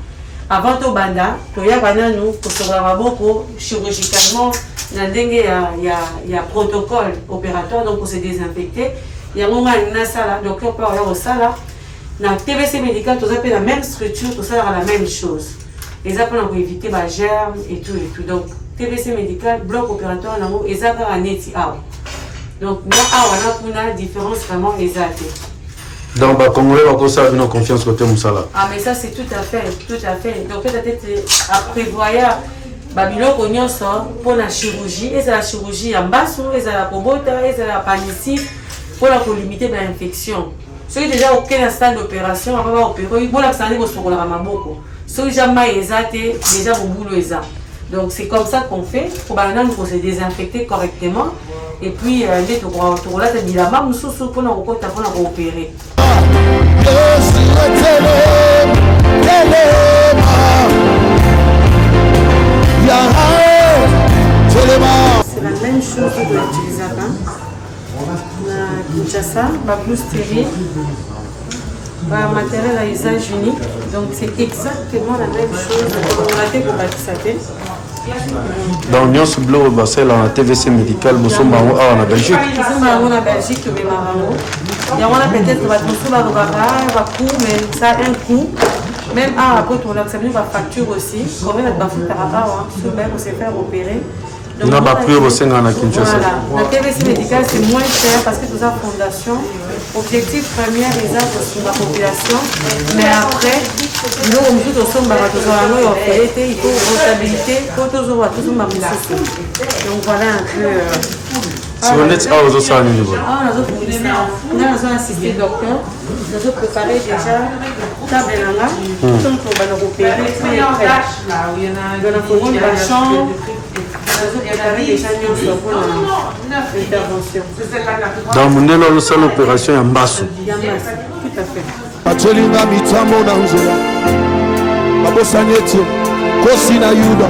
avant tobanda toyaka nanu kosokola maboko chirurgicalement na ndenge ya protocole opératoire donc kose désinfecté yango ngai nasala docteur mpe oya kosala na TVC médical toza mpe la même structure tosalaka la même chose eza mpona koéviter bagerme et tout donc TVC médical bloc opératoire nango eza kaka neti awa donc na awa na kuna différence vraiment eza te donc bacongolais bakosala bino confiance côté mosala ah mais ça c'est tout à fait donc peut-être aprévoya babiloko nyonso mpona chirurgie ezala chirurgie ya mbasu ezala kobota ezala panicite mpona kolimite bainfection soki déjà okende na stade d'opération apa baopéro bolakisa nde kosokolaka maboko soki ja mai eza te déjà mobulu eza donc c'est comme ça qu'on fait pour banani ko se désinfecter correctement et puis nde tokolata bilamba mosusu mpona kokota mpona koopérer c'est la même chose que l'utilisaka na Kinshasa, plus stérile, matériel à usage unique, donc c'est exactement la même chose on a été combattu. donc nyonso biloko basala na TVC médical bosomba yango awa na Belgique bosomba yango na Belgique tobemaka yango yango wana peut-être bato mosusu balobaka bacoût mais ça a un coût même awa po tolakisa bino bafacture aussi combien bato bafutaka awa soki baye kose faire opérer na baprix bosenga na Kinshasa la TVC médical c'est moins cher parce que tout ça fondation objectif premier eza kosunga population mais après biloko mosusu tosombaka tozala yango ya opéré te il faut rentabilité po tozwa tozomba mosusu donc voilà un peu siko neti awa ozosala nini boye awa nazo assisté docteur nazo préparé déjà table nanga donc tobana kopéré très près donc nakomi bachambre donc mondele ozosala opération ya mbasu batyelinga mitambo na nzela babosani ete kosi na yuda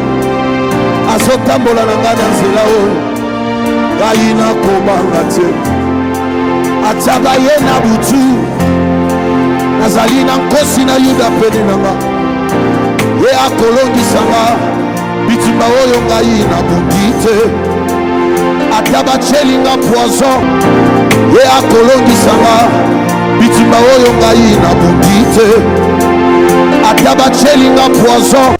azotambola na ngai na nzela oyo ngai nakobanga te ata baye na butu nazali na nkosi na yuda pene na nga ye akolongisanga bitumba oyo ngai nabundi te ata batyelinga poison ye akolongisanga bitumba oyo ngai nabundi te ata batyelinga poison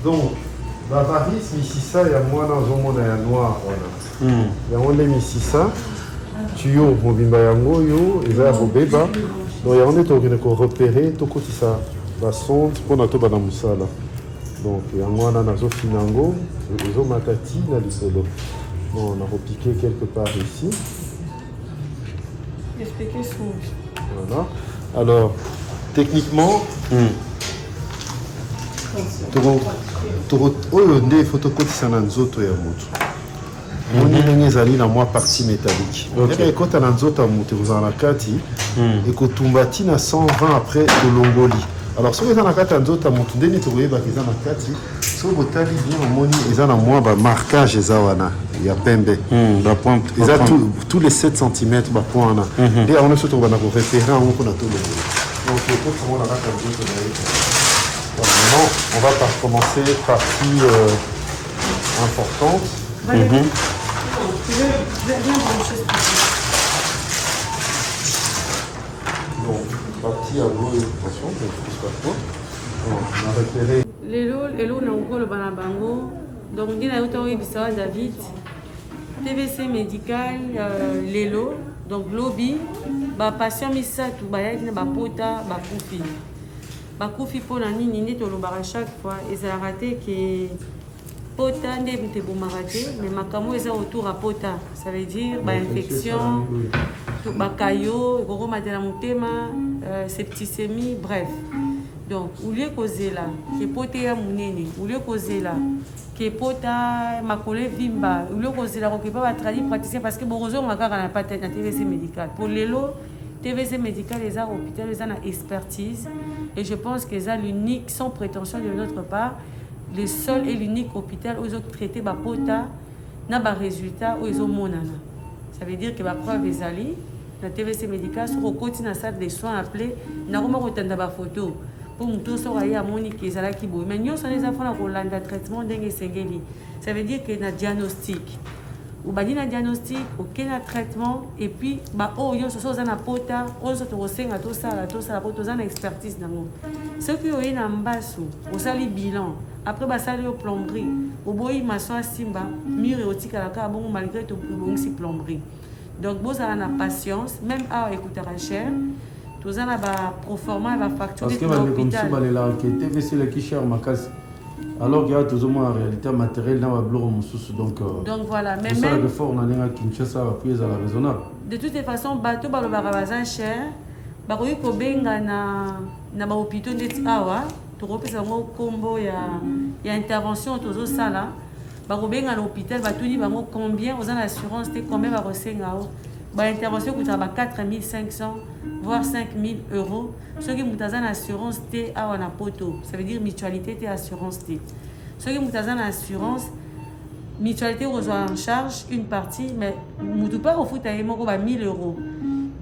donc bavaris misisa ya mwana ozomona ya noir wana yango nde misisa tuyo mobimba yango oyo eza ya kobeba donc yango nde tokende korepere tokotisa basonde mpona tobana mosala donc yango wana nazofina yango ezomata ti na lisolo Bon, on a repiqué quelque part ici. Expliquez son. Voilà. Alors, techniquement, oyo nde photocopie na nzoto ya moto. Moni ndenge ezali na mwa partie métallique. Ndenge ekota na nzoto ya moto ekozala na kati ekotumba ntina 120 après tolongoli. Alors soki eza na kati ya nzoto ya moto ndenge tokoyebaka eza na kati soki botali bien omoni eza na mwa bamarquage eza wana ya pembe. Eza tous les 7 cm bapoint wana. Nde yango nyonso tokobanda korepere yango mpona tolongoli. Donc ekotamona kati ya nzoto na ye. Maintenant, on va commencer partie importante. Donc, partie à l'eau et attention, je ne touche pas trop. On a repéré. Lelo na ngolo bana bango. Donc ndina yoto oyibisawa David. TVC médical lelo donc lobby ba patient misatu bayaki na bapota bakufi. Bakufi pour la nini nde tolobaka chaque fois ezalaka te ke pota nde te bomaka te mais makambo eza autour à pota, ça veut dire ba infection bakayo ekokomatela motema septicémie bref. Donc au lieu kozela ke pota ya munene au lieu kozela ke pota makole vimba au lieu kozela ko ke pas traduire praticien parce que bozo ngaka na pas tête na TVC médical pour lelo TVC médical les a hôpital les a na expertise et je pense que c'est l'unique sans prétention de notre part le seul et l'unique hôpital où ils ont traité ba pota na ba résultat où ils ont monana. Ça veut dire que ba preuve les ali na TVC médical sur côté na salle de soins appelé na comment retendre ba photo pour nous tous soyez à monique les ala qui boy mais nous ça les enfants na kolanda traitement dengue sengeli. Ça veut dire que na diagnostic ou badi na diagnostic aucun traitement et puis ba oh yo so za na pota on so to senga to sala poto za na expertise nango ce qui est na mbasu au sali bilan après ba sali au plomberie au boyi maso simba mur erotika la ka bon malgré to bon si plomberie donc vous avez la patience même à écouter cher tout ça na ba proforma ba facture parce que ba comme si ba la enquête TVC le qui cher makas alors qu'il y a toujours en réalité matériel dans le bureau donc voilà mais même de fort on a un Kinshasa puis à la raisonnable de toutes les façons bateau ba le barabaza cher ba ko ko benga na ba hôpital ndeti awa to repesa ngo combo ya intervention tozo sala ba ko benga na hôpital ba tuni ba ngo combien aux assurance te combien ba resenga ba intervention coûte ba 4500 voire 5000 euros. Ceux qui ont une assurance T à un poto, ça veut dire mutualité T assurance T. Ceux qui ont une assurance, mutualité reçoit en charge une partie, mais nous ne pas au foot à 1000 euros.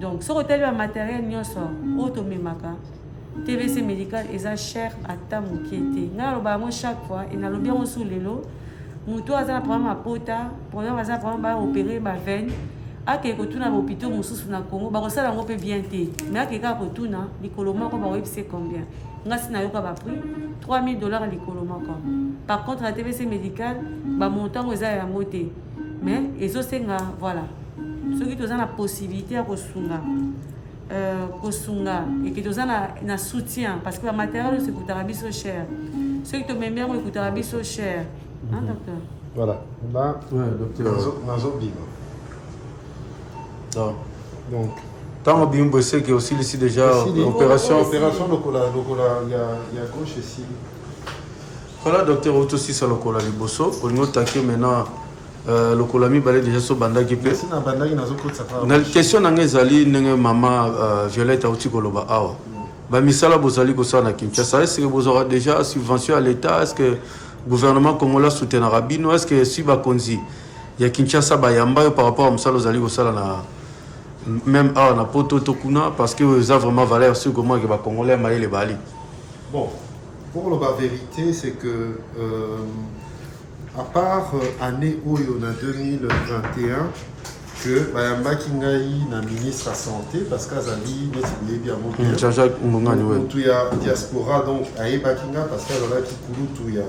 Donc, ce hôtel de matériel, nous sommes automemaka. TVC médical est cher à Tamoukete. Nous avons chaque fois, et nous avons bien sous les lots. Nous avons un programme à pota, nous avons un programme à opérer ma veine. Ake kotuna hôpital mususu na Congo ba kosala ngo pe bien té mais ake ka kotuna likolo moko ba webse combien ngasi na yoka ba prix $3000 likolo moko par contre la TVC médical ba montant eza ya moté mais ezo senga voilà ceux qui ont la possibilité à kosunga et qui ont na soutien parce que le matériel c'est coûtera biso cher ceux qui ont même bien coûtera biso cher hein docteur voilà là docteur nazo bima. Donc, tant que bien bossé qui aussi ici déjà opération. Opération il y a gauche ici. Voilà docteur aussi sur le cola de bosso. On nous taquer maintenant le cola mi balé déjà sur banda qui peut. C'est na banda qui nazo kotsa. Na question na ngezali nenge mama Violette auti koloba awa. Ba misala bozali ko sana Kinshasa est-ce que vous aurez déjà subvention à l'état est-ce que le gouvernement congolais soutiendra bino est-ce que si ba konzi il y a Kinshasa ba yamba par rapport à misala zali ko sala na même à na poto tokuna parce que ça vraiment valeur sur comment que ba congolais maï les bali. Bon, pour la vérité c'est que à part année où on a 2021 que bayamba kingai na ministre à santé parce qu'azali net bien mon Jean-Jacques Ngongani ouais. Tout ya diaspora donc ayeba kinga parce qu'azala ki kulutu ya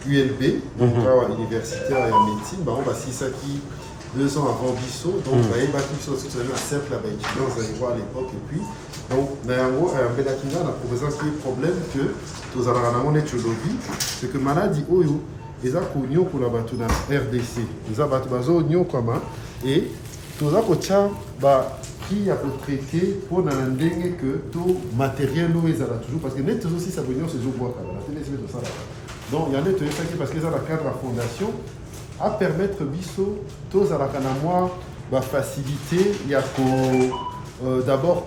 ULB donc universitaire et médecine ba on va si ça qui 2 ans avant Bissot, donc il y a un cercle à l'époque et puis donc il y a un problème que tous allons c'est que maladie oyo eza konyokola bato na RDC eza bato bazonyokama e toza kotia prix ya kotraite mpona na ndenge ke to matériel oyo ezala toujours parce que neti tozosisa bo nyonso ezobwakala na telesi mpe tosalaka donc yango toyesaki parce que eza na cadre ya fondation a permettre biso tozalaka na mwa bafacilité ya ko d'abord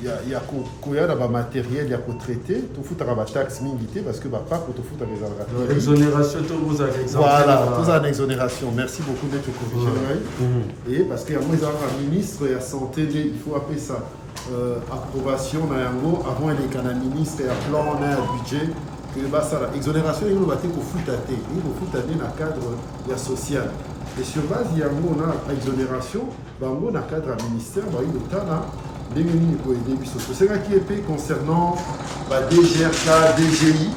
il y a koya na bamatériel ya kotraite tofutaka bataxe mingi te parce que bapako tofutaka ezalaka exonération tozaka exemple voilà toza na exonération merci beaucoup d'être corrigé ngai et parce que yango ezalaka ministre ya santé nde il faut apesa approbation na yango avant eleka na ministre ya plan na ya budget que basala exonération yango bate kofuta te kofuta nde na cadre ya social et sur base yango na exonération bango na cadre ya ministère bayi kotala ndenge nini koyede biso tosengaki epe concernant DGRK DGI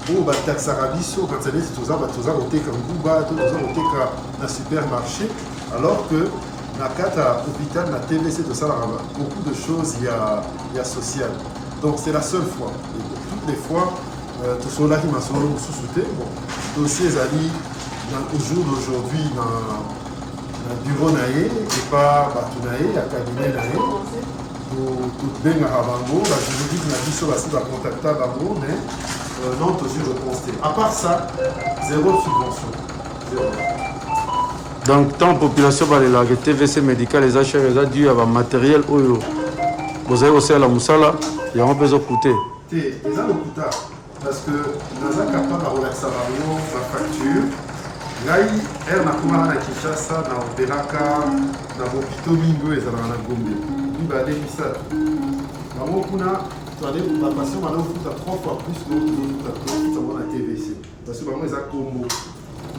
oyo bataxaka biso quand neti toza koteka nguba to toza koteka na supermarché alors que na cadre ya hôpital na TVC tosalaka beaucoup de choses ya social donc c'est la seule fois et toutes les fois tosolaki masolo mosusu te bon dossier ezali au jour d'aujourd'hui na bureau na ye epa bato na ye ya cabinet na ye tobengaka bango bajuridique na biso basi bacontacta bango mais non tozwi réponse te à part ça zéro subvention donc tant population balelaka TVC médical eza cher eza dû ya bamatériel oyo bozali kosalela mosala yango mpe ezokute te eza lokuta parce que naza capable ya kolakisa bango bafacture ngai ere nakomaka na Kinshasa na operaka na bopito mingi oyo ezalaka na Gombe mibale misato bango kuna bapatient bana ofuta 3 fois plus tozofutango na TVC parce que bango eza kombo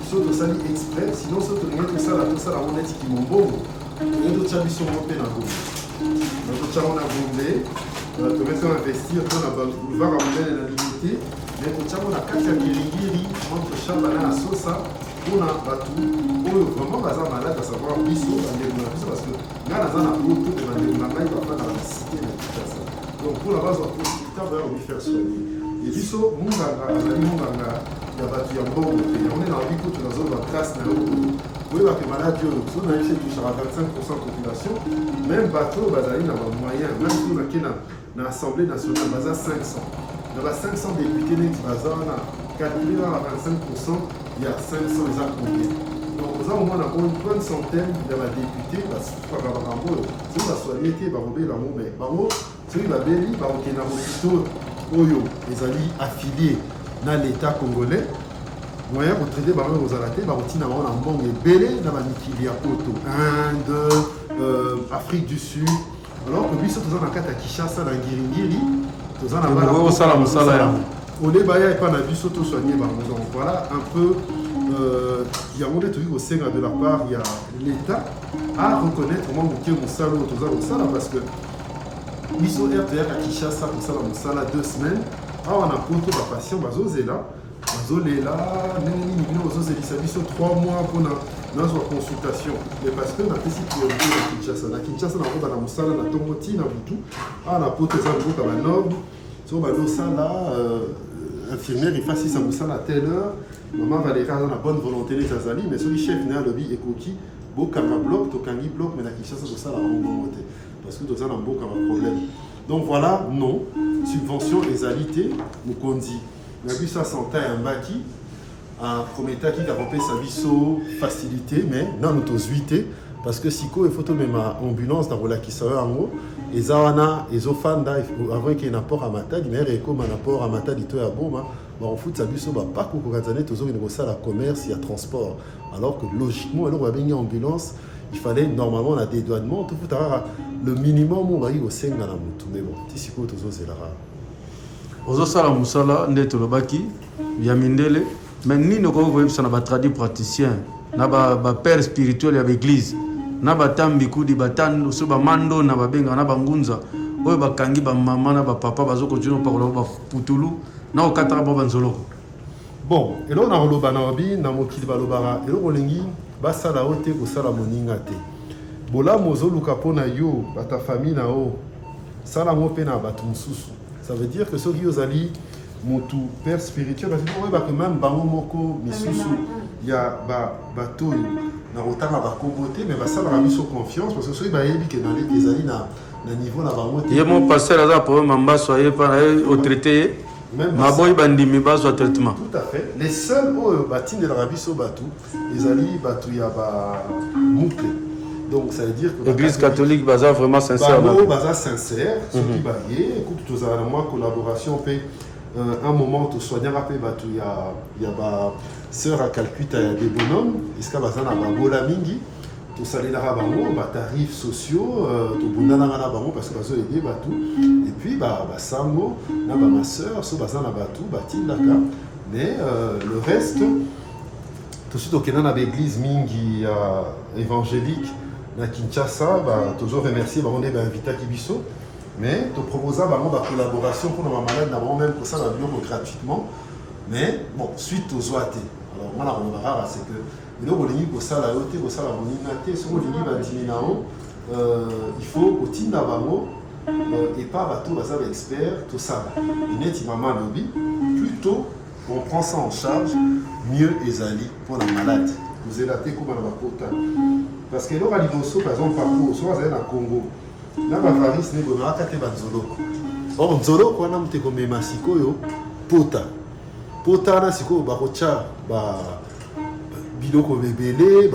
biso tosali exprès sinon so tolingi tosala ngo neti kimombongo tolingi totya biso ngo mpe na Gombe totyango na Gombe tomesi investir mpona boulevard ya monene na limité mais totyango na kati ya ngiringiri entre chambana na sosa mpona bato oyo vraiment baza malade à savoir biso bandeko na biso parce que ngai naza na poto te bandeko na ngai bafanda na cité na Kinshasa donc mpona bazwa possibilité baya komi faire soigner et biso munganga azali munganga ya bato ya mbongo te yango nde na obi kutu nazoloba trace na yo oyebaka maladi oyo so na yebisi etouchaka 25% population même bato oyo bazali na bamoyen même so nake na assemblée nationale baza 500 na ba 500 député neti baza wana calculé na 25% il y a 500 eza combien donc oza omona bonne centaine ya badéputé basufaka bakambo oyo soki basoigne te bakobela yango mais bango soki babeli bakokende na hôpitaux oyo ezali affilié na l'état congolais moyen kotraite bango kozala te bakotina bango na mbongo ebele na bamikili ya poto Inde Afrique du Sud alors que biso toza na kati ya Kinshasa na ngiringiri toza na bana mosala yango ole baya epa na biso tosoigne bango donc voilà un peu yango nde toki kosenga de la part ya l'état à reconnaître mwa moke mosala oyo toza kosala parce que biso r toyaka Kinshasa kosala mosala 2 semaines awa na poto bapatient bazolela ndenge nini bino bozozelisa biso 3 mois mpona nazwa consultation mais parce que napesi priorité na Kinshasa nakoba na mosala na ntongo ntina butu awa na poto eza mboka banorme so balosala infirmière efasisa mosala à telle heure mama Valérie aza na bonne volonté neti azali mais soki chef na alobi ekoki bokanga bloc tokangi bloc mais na Kinshasa tosala bango te parce que toza na mboka baproblème donc voilà non subvention ezali te mokonzi na biso asanta ya mbaki aprometaki kapopesa biso facilité mais nanu tozwi te parce que sikoyo efo tomema ambulance na kolakisa yo yango eza wana ezofanda avant ekei na port ya matadi mais ekoma na port ya matadi to ya boma bakofutisa biso bapako kokanisa nde tozokende kosala commerce ya transport alors que logiquement eloko babengi ambulance il fallait normalement na dédouanement tofuta kaka le minimum oyo baki kosenga na motu mais bon ti sikoyo tozozelaka ozosala mosala nde tolobaki ya mindele mais nini okoki koyebisa na batradi praticien na bapère spirituel ya baeglise na batambi kudi so bamando na babengaka na bangunza oyo bakangi bamama na bapapa bazokontinue pakola baputulu na okataka ba banzoloko bon eloko na koloba na obi na mokili balobaka eloko olingi basala oyo te kosala moninga te bolamu ozoluka mpo na yo bata famille na yo sala yango mpe na bato mosusu ça veut dire que soki ozali motu père spirituel parce que même bango moko misusu ya bato na otanga bakombote mais basala ba biso confiance parce que soki bayebi ke dans les ezali na niveau na bango te. Mon pasteur a un problème en bas soyez pas au traité. Maboy bandimi bazo traitement. Tout à fait. Les seuls batine de la biso batu ezali batu ya ba mouke. Donc ça veut dire que l'église catholique baza vraiment sincère. Baza sincère, ce qui va y écoute tous à moi collaboration paix un moment tout soigner rappel batu ya ba sœur à Calcutta ya des bonhommes, iska baza na ba bola mingi. Tout ça les bango ba tarifs sociaux tout bundana na bango parce que bazo aider batu et puis ba sango na ba ma sœur so baza na batu batindaka mais le reste tout suite au Kenya na l'église mingi évangélique na Kinshasa toujours remercier on est invité à Kibiso mais te proposer ba collaboration pour nos malades na même pour ça na bio gratuitement mais bon suite aux oaté alors moi là on va c'est que il faut continuer et pas bateau expert tout ça plutôt on prend ça en charge mieux ezali pour la malade vous êtes là parce que là par exemple parcours soit dans Congo là varice ne bon akate banzolo or nzolo kwa na mteko mema sikoyo pota na sikoyo bakocha biloko bebele,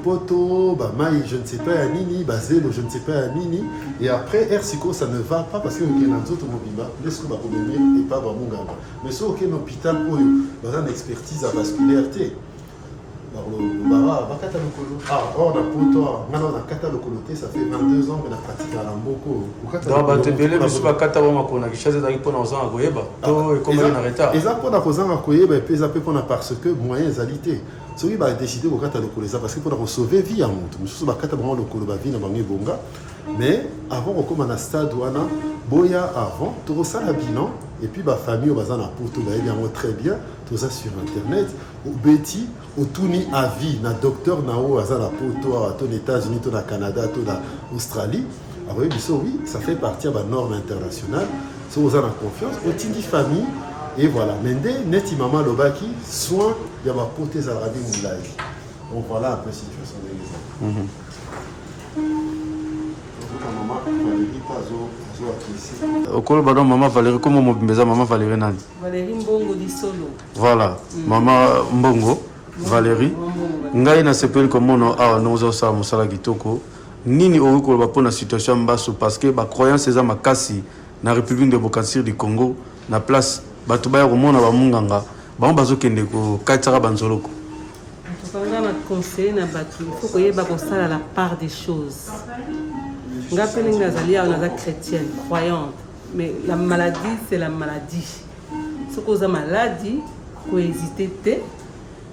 poto, maï, je ne sais pas à nini, zélo, je ne sais pas à nini. Et après, Ersiko, ça ne va pas parce que y a un autre mobile, laisse-le revenir et pas Bamungama. Mais si aucun hôpital, il y a une expertise à vasculaire. On a poto, maintenant on a catalocoloté, ça fait 22 ans que la pratique à l'amboko. Donc, tu belé, mais si pas cataloma qu'on a quelque chose à pour nous en goyeba, comme on a retard. Et ça pour la cause en goyeba, et puis ça peut prendre parce que moyens alité. Celui qui a décidé de catalocoliser parce que pour sauver vie à monde, nous sommes à catalogement le vie dans le bonga. Mais avant, on commence à stade où on a boya avant, tout ça la bilan, et puis la famille, on va en poto, très bien, tout ça sur internet. Au Betty, au Touni à vie, na docteur Nao, à la poto, à ton États-Unis, au Canada, au Australie. Alors oui, ça fait partie de la norme internationale. Si vous avez confiance, au Tindi famille, et voilà. Mende, neti maman lobaki, soin, il y a ma pote zarabi moulay. Donc voilà un peu la situation des gens. Okolo badon maman Valérie comment mobimeza maman Valérie nani? Valérie Mbongo di solo. Voilà, maman Mbongo Valérie. Ngai na sepeli comme on a nozo sa musala kitoko. Nini okolo ba pona situation mbaso parce que ba croyance eza makasi na République démocratique du Congo na place bato baya komona ba munganga ba bazo kende ko katara banzoloko. En tout cas na conseil na bato il faut que yeba ko sala la part des choses. Ngapeli ngazalia on a chrétienne croyante mais la maladie c'est la maladie. Ce cause maladie ko hésiter te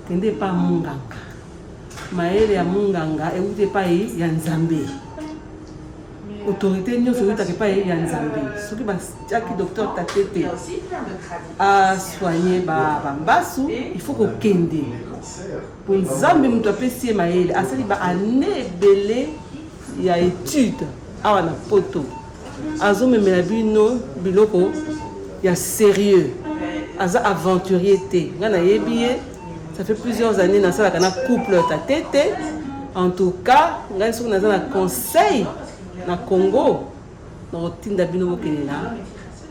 kende pas munganga. Maele ya munganga e ute pa ya nzambe. Autorité nyonso yota ke pa ya nzambe. Soki ba tiaki docteur tatete a soigner ba mbasu, il faut ko kende. Pour nzambe muto apesi maele, asali ba ane belé ya étude awa na poto. Azo memela bino biloko ya sérieux. Aza aventurier te. Ngana yebiye ça fait plusieurs années dans ça kana couple tatete. En tout cas, ngana so na za conseil na Congo na tinda bino bokelela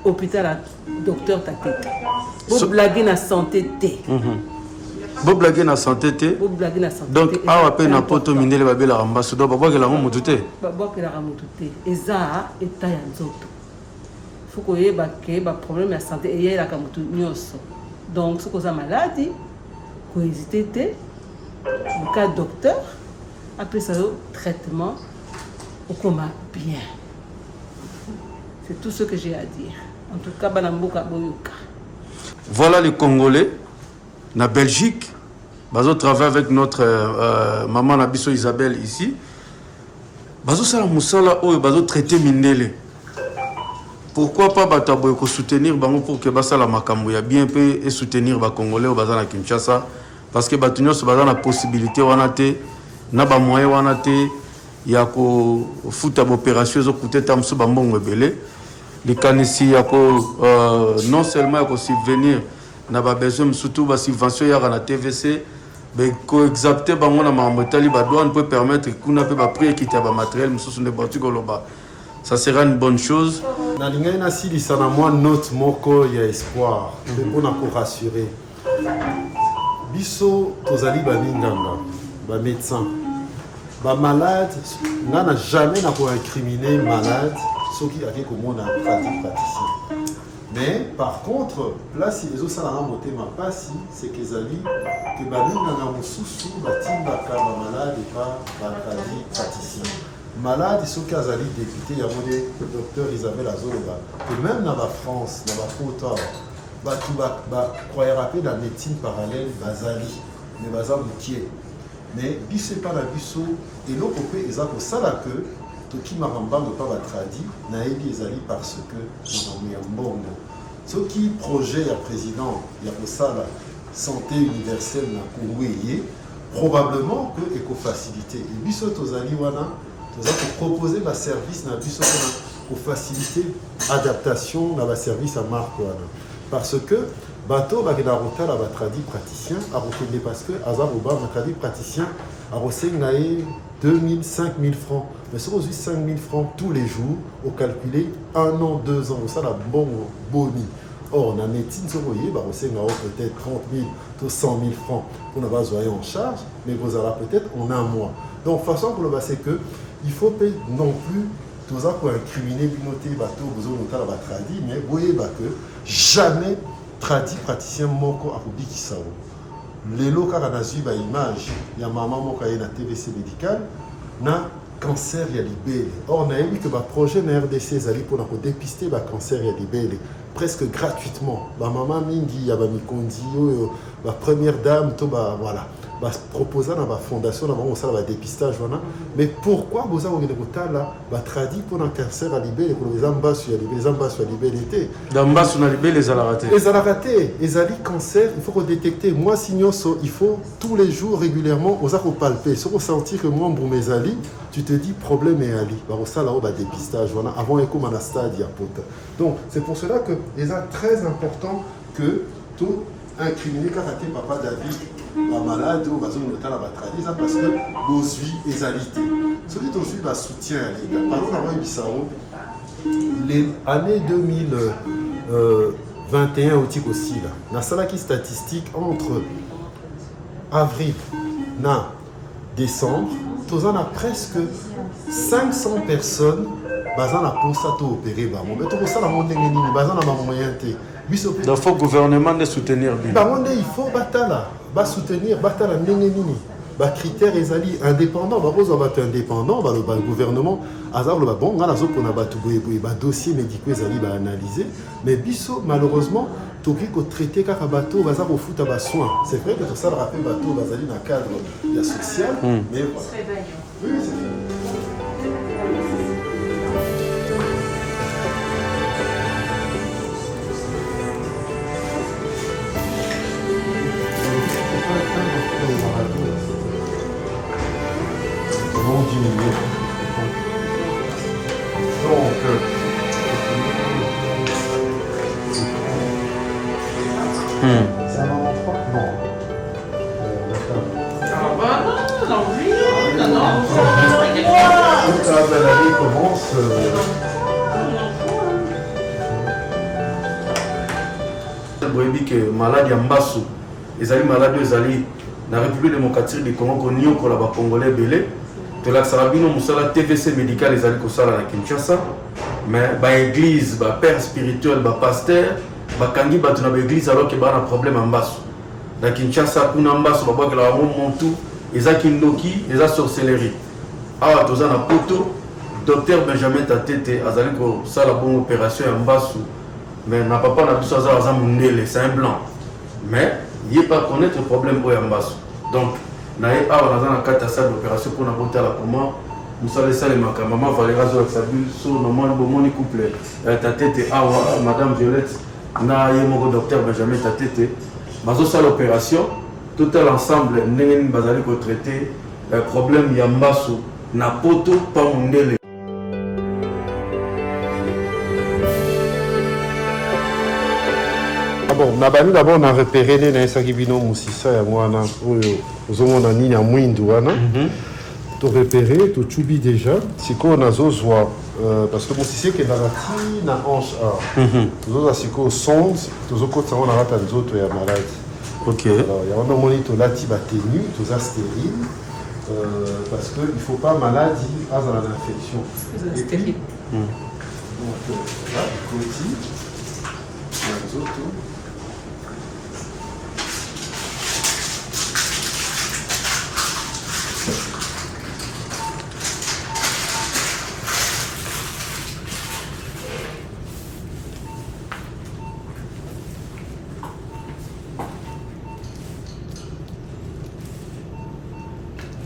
hôpital docteur tatete. Bo blaguer na santé te. Bo blaguer na santé te. Bo blaguer na santé. Donc awa pe na poto mindele babela ambassadeur ba bokela mo mutute. Ba bokela ra mutute. Eza état ya nzoto. Faut que yeba ke ba problème ya santé et yela ka mutu nyoso. Donc ce cause maladie ko hésiter te. Le cas docteur après ça le traitement au coma bien. C'est tout ce que j'ai à dire. En tout cas banamboka boyoka. Voilà les Congolais na Belgique. Bazo travaille avec notre maman Nabiso Isabelle ici. Bazo sala musala oyo bazo traiter mindele. Pourquoi pas batabo ko soutenir bango pour que basala makambo ya bien peu et soutenir ba Congolais au bazana Kinshasa parce que batunyo so bazana possibilité wana te na ba moyen wana te ya ko futa opération zo coûter tamso ba mbongo belé likanisi ya non seulement ya subvenir na ba besoin surtout ba subvention ya na TVC mais ko exapter bango na mamotali ba douane peut permettre kuna pe ba prix qui ba matériel mususu ne batu koloba ça sera une bonne chose na lingai na silisa na moi note moko ya espoir pour na ko rassurer biso tozali ba minganga ba médecin ba malade n'a jamais na ko incriminer malade ce qui a été comme on a praticien. Mais par contre, là, si les autres salariés ont ma passe, c'est que les amis, que Bani n'a pas sous batimba kama malade et pas praticien. Malade, ils sont quasi députés, il y a le docteur Isabelle Azoloba. Et même dans la France, dans la Côte, croyez rappeler la médecine parallèle, Bazali, mais Bazal Moutier. Mais bis pas la biso, et l'autre côté, ils ont ça là que. Qui m'a rendu pas va traduire, naïbi ezali parce que nous avons un bon ce qui projet à président il y a pour ça la santé universelle na kououye probablement que éco facilité et biso tozali wana toza pour proposer ma service na biso pour faciliter adaptation na ba service à marque wana parce que bateau va na rota la va traduire praticien à retenir parce que azar oba va traduire praticien à resengaé 2000, 5000 francs. Mais si on a 5000 francs tous les jours, on calcule 1 an, 2 ans, ça la bonne boni. Or, on a médecine, on a peut-être 30 000, 100 000 francs pour ne pas avoir en charge, mais vous allez peut-être en un mois. Donc, façon pour le bas, c'est que il faut pas non plus tout ça pour incriminer, noter bateau, vous avez la tradit, mais vous voyez que jamais tradit praticien moko à public qui savent. Les locaux qui ont vu l'image, il y a maman qui a une TVC médicale, na cancer il y a libellé. Or, on a vu que le projet de RDC pour dépister le cancer il y a libellé presque gratuitement. Ma maman mingi il y a la première dame tout voilà. Proposer dans la fondation dans le dépistage voilà. Mais pourquoi vous avez là traduit pour un cancer à libellé pour les ambasses à libellé d'ambasses à libellé les ratés les ali cancer il faut qu'on détecter moi signaux il faut tous les jours régulièrement aux arts palper si on sentir que moi pour mes ali tu te dis problème est ali ça là bas dépistage voilà avant et comme un stade il y a donc c'est pour cela que il est très important que tout incriminer karaté papa David la malade ou bazon de la tradition parce que vos vies égalité celui dont je soutien les gars parlons avant Bissau les années 2021 au tic aussi là la salle qui statistique entre avril na décembre tous en a presque 500 personnes bazan la pour ça tout opérer ba mais tout ça la monde ngeni bazan na moyen té il faut gouvernement de soutenir il faut batala va soutenir batala ndenge nini ba critères ezali indépendant ba bozo ba indépendant ba le gouvernement azar le bon ngala zo pona ba tuboye ba dossier médicaux ezali ba analyser mais biso malheureusement toki ko traiter kaka bateau baza ko futa ba soin c'est vrai que tout ça le rappelle bateau bazali na cadre ya social mais voilà oui c'est vrai. Malade ya Mbasu ezali malade ezali na République démocratique du Congo ko nyoko la ba congolais belé to la sarabino musala TVC médical ezali ko sala na Kinshasa mais ba église ba père spirituel ba pasteur ba kangi ba tuna ba église alors que ba na problème en Mbasu na Kinshasa kuna Mbasu ba ba la montu ezaki ndoki eza sorcellerie awa toza na poto docteur Benjamin Tatete azali ko sala bonne opération en Mbasu mais na papa na biso aza mundele c'est un blanc mais il n'y a pas connaître le problème au Yambasu. Donc, nous avons une salle d'opération pour nous la comment nous allons laisser les maman Valéra Zoxabu sur nos mon couple. Tatete Awa, Madame Violette, na yemo docteur Benjamin Tatete. Mazo salle opération, tout l'ensemble n'en bazali ko traiter problème Yambasu na poto pas mundele. bon, d'abord on a repéré les Naisakibino Moussissa et moi, nous avons un nid à Mouindouana. Tu repéré, tu chubi déjà. C'est qu'on a zozwa, parce que Moussissa qui est dans la tine, na hanche A. Nous avons c'est qu'on sonde, nous avons côté on a raté un autre et un malade. Ok. Alors, il y a un moment où la tiba ténue, tout ça stérile, parce qu'il ne faut pas maladie à l'infection. C'est stérile. Donc, là, côté.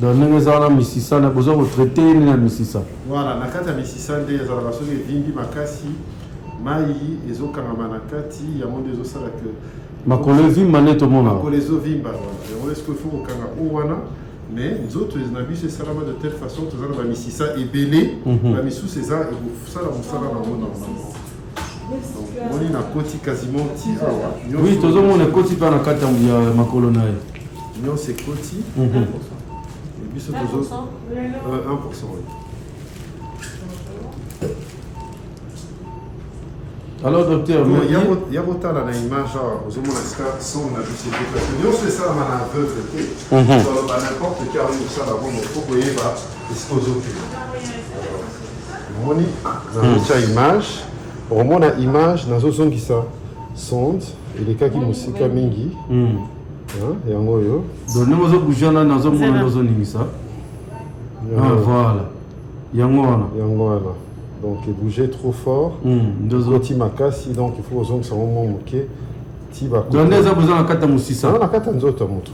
Dans les maisons Mississa, on a besoin de traiter les Mississa. Voilà, nakata Mississa, des alavations de Vimbi Makasi, Maï, et Zokangamanakati, il y a mon des osala que. Makole Vimba net au monde. Makole Vimba, voilà. Et on est-ce qu'il faut au Kanga Ouana, mais nous autres, les nabis, c'est salama de telle façon, que nous avons Mississa et Belé, la Missou César, et vous ça, on s'en a dans le monde. Donc, on est à côté quasiment Tiawa. Oui, tout le monde est côté par la carte de Makolona. Nous, c'est côté. 1%. 1%. Alors, docteur, il y a une image, aux hommes, sont on a vu ces déplacements. Nous, c'est ça, on a aveugle. N'importe qui arrive ça, là, il faut que vous exposer. On a une image. On a une image, dans une zone qui sonde, et les cas qui nous sont mingi. Et en gros, donc nous avons bougé là dans un monde dans un ça. Voilà. Yangwana. Donc il bougeait trop fort. Petit makasi donc il faut que ça remonte. Tiba. Donc nous avons besoin de carte Moussissa. On a carte nzoto moto.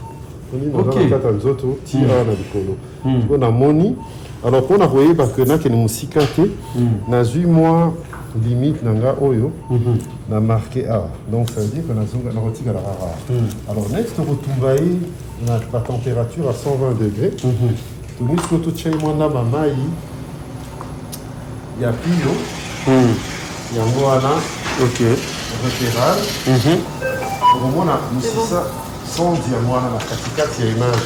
On a carte nzoto tira na bikolo. On a moni. Alors pour na voyer parce que na que nous musikate na 8 mois limite nanga oyo na marqué A. Donc ça veut dire que na rotika la rara. Alors next retumbaye na la température à 120 degrés. Tout le monde tout chez moi na mamaï. Il y a pilo. Il y a moana. OK. Repérage. Au moment là, nous c'est ça sans dire moana na katikati ya image.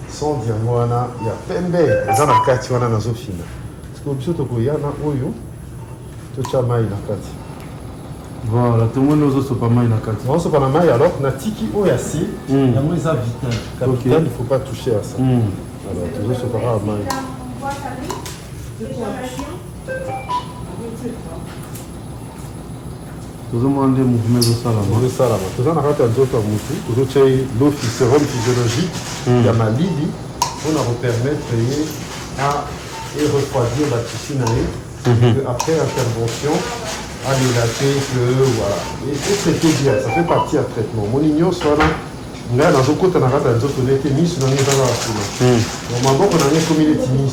Sans dire moana, il y a pembe. Dans la kati wana na zofina. Parce que biso to koyana oyo to chamai na kati. Voilà, tout le monde nous a pas mal na kati. On se pas na mai alors na tiki oyasi, il y a moins ça vital. Capital, il faut pas toucher à ça. Alors, toujours se fera à main. Toujours demander mouvement de salama. De salama. Toujours on a raté un autre moutou. Toujours chez l'office sérum physiologique. Il y a ma lili. On a permettre à refroidir la piscine. Après intervention, à dilater que voilà. Et traiter bien. Ça fait partie à traitement. Mon ignon soit là. Là, dans un côté, on a été mis sur la normalement, on a comme il est mis.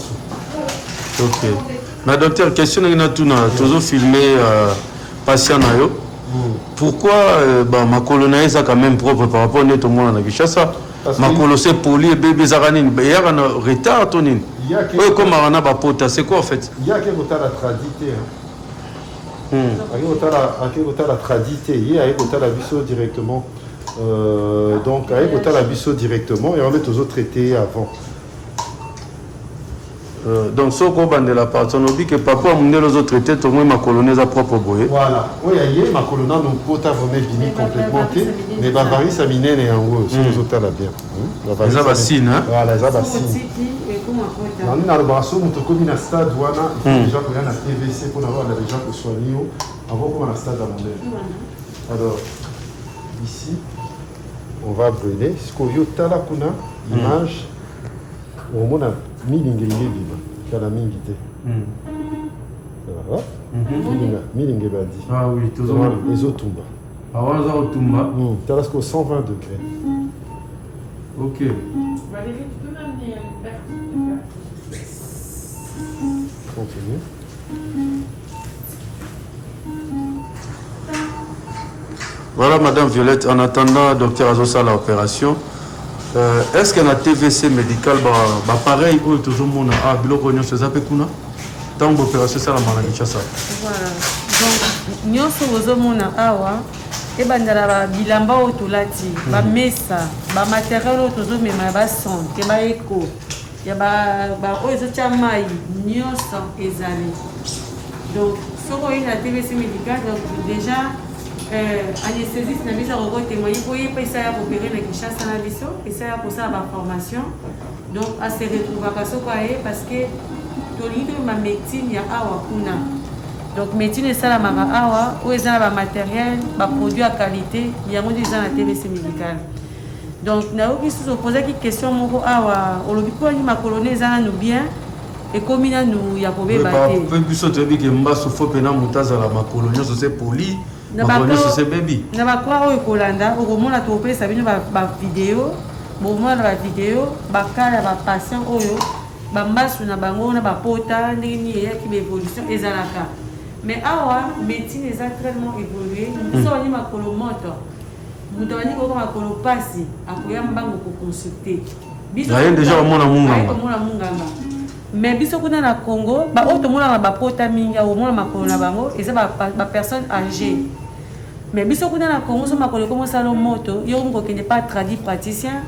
Ok. Mais docteur, question toujours filmé patient. Pourquoi ma colonise a quand même propre par rapport à tout le monde à Kinshasa? Ma colossée poli et bébé Zaranine. Il y a un retard, Tonine. Comme on a pas c'est quoi en fait? Il y a quelque chose à la tradité. Il y a quelque chose à la tradité. Il y a quelque chose à la vie directement. Donc, avec autant la biseau directement et on met aux autres traités avant. Donc, ce qu'on a de la personne, on dit que papa a mené les autres traités, tout le monde ma colonne à propre boye. Voilà. Oui, il y a ma colonne, nous pouvons vraiment venir complètement. Mais Bavarie, ça mine et en gros, c'est les autres là bien. Les abassines, hein? Voilà, les abassines. On a le braceau, nous sommes dans le stade où on a déjà pour la TVC pour avoir les gens qui soient liés avant qu'on a le stade à monter. Alors, ici. On va brûler. Ce qu'on y a tala kuna image au moment où milingé viva kala mingité. Voilà. Milingé badi. Ah oui, toujours. Les autres tombent. Ah ouais, les autres tombent. Tala ce 120 degrés. Ok. Continue. Voilà, Madame Violette, en attendant Dr Azosa l'opération, est-ce que la TVC médicale, pareil, toujours mon a biloko nyonso zape kuna tant l'opération ça la maladie ça. Voilà. Donc nyonso ozomona awa ebandala babilamba oyo tolati bamesa bamatériel oyo tozomema ya basonde ke baeko ya oyo ezotya mai nyonso ezali donc soki oyi na TVC médical donc déjà anesthésiste na biso akokotémoigner po ye mpe esa ya kopere na Kinshasa na biso esa ya kosala baformation donc ase retrouvaka soko aye parce que tolingi toyeba médecine ya awa kuna donc médecine esalamaka awa oyo eza na bamatériel baproduit ya qualité yango nde eza na TVC médical donc nayoki susu opozaki question moko awa olobi mpo ani makolo ne eza nanu bien ekomi nanu ya kobeba te mpe biso toyebi ke mbaso fo mpena moto azala makolo nyonso se poli makolo nyonso se bebi na bakwa oyo ekolanda okomona topesa bino bavideo bomona bavideo bakala ya bapatient oyo bambasu na bango na bapota ndenge nini eyaki baévolution ezalaka mais awa médecine eza tellement évolué moto abandi makolo moto moto abandi koko makolo pasi akoya mbango koconsulte aye déjà omona munganga mais biso kuna na Congo oyo tomonaka bapota mingi omona makolo na bango eza bapersone âgée mais biso kuna na Congo so makolo ekomosala moto yo kokende pas tradi praticien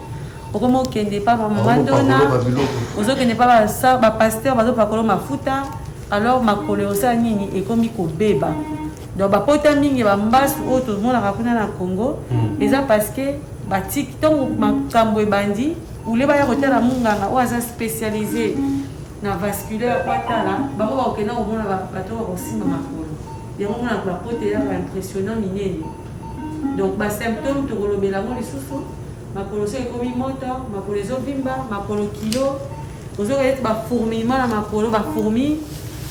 okoma okende pa mama ndona ozokende pa bapasteur bazopakolo mafuta alors makolo osala nini ekomi kobeba donc bapota mingi bambasu oyo tomonaka kuna na Congo eza parce que batiki ntongo makambo ebandi ule baya kotala munganga oyo aza spécialisé na vasculaire kwatala bango bakokenda komona bato bakosimba makolo yango mona bapote eyaka impressionnant minene donc basymptôme tokolobela yango lisusu makolo so ekomi moto makolo ezovimba makolo kilo ozoka ete bafourmillement na makolo bafourmi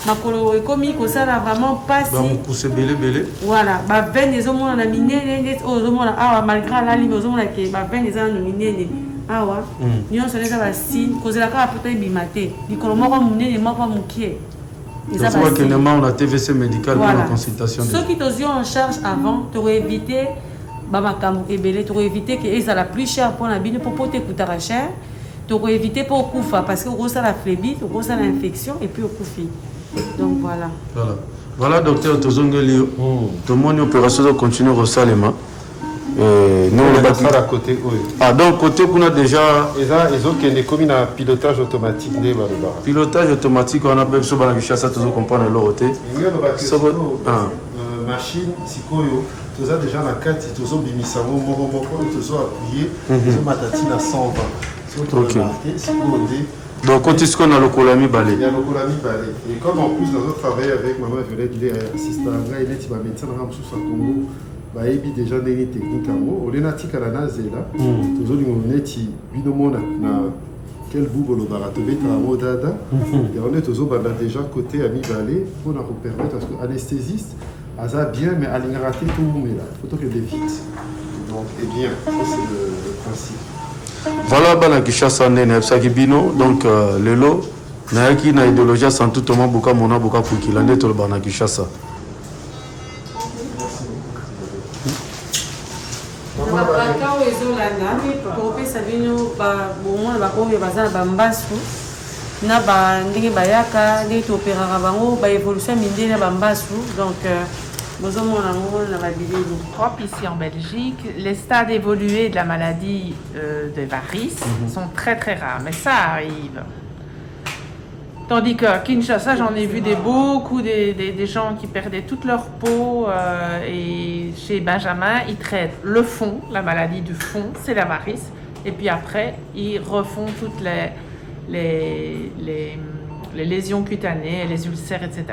makolo ekomi kosala vraiment pasi bamokuse belebele voilà bavene ezomona na minene ndeti oyo ozomona awa malgré alalimi ozomona ke bavene eza nano minene awa nyonso eza basine kozela kaka pota ebima te likolo moko monene moko mokie eza basine na TVC médical pour la consultation soki tozwi en charge avant tokoevite bamakambo ebele tokoevite ke ezala plus cher mpona bino mpo po tekutaka cher tokoevite mpo okufa parce que okosala phlébite okosala infection et puis okufi donc voilà docteur tozongeli yo tomoni opération de continuer kosalema à côté donc côté kuna déjà ezokende komi na pilotage automatique nde baloba pilotage automatique wana mpe biso bana Kinshasa tozocomprendre eloko te machine sikoyo toza déjà na kati tozobimisa ngo moko tozoappuye tozomata ntina 120 sotomarke sikoyo nde donc koti sikoyo na lokola mibale et comme en plus nazo travailler avec maman Violette le assistant ngai neti bamédecin nanga mosusu ya Congo bayebi déjà ndenge technique yango olena tikala na zela tozolingo neti bino mona na quel bout bolobaka tobetaka yango dada yango nde tozobanda déjà côté ya mibale mpona kopermettre parce que anesthésiste aza bien mais alingaka te tomumela fotokende vite donc et bien ça c'est le principe voilà bana Kinshasa nde nayebisaki bino donc lelo nayaki na idéologie ya santu toma boka mona boka kukila nde toloba na Kinshasa baka oyo ezolanda kopesa bino bomona baoyo baza na bambasu na ndenge bayaka ndenge tooperaka bango baévolution mindele na bambasu donc bozomona ngo na babileli propre ici en Belgique. Les stades évolués de la maladie de varices sont très très rares, mais ça arrive. Tandis qu'à Kinshasa, j'en ai vu beaucoup des gens qui perdaient toute leur peau. Et chez Benjamin, ils traitent le fond, la maladie du fond, c'est la varice. Et puis après, ils refont toutes les lésions cutanées, les ulcères, etc.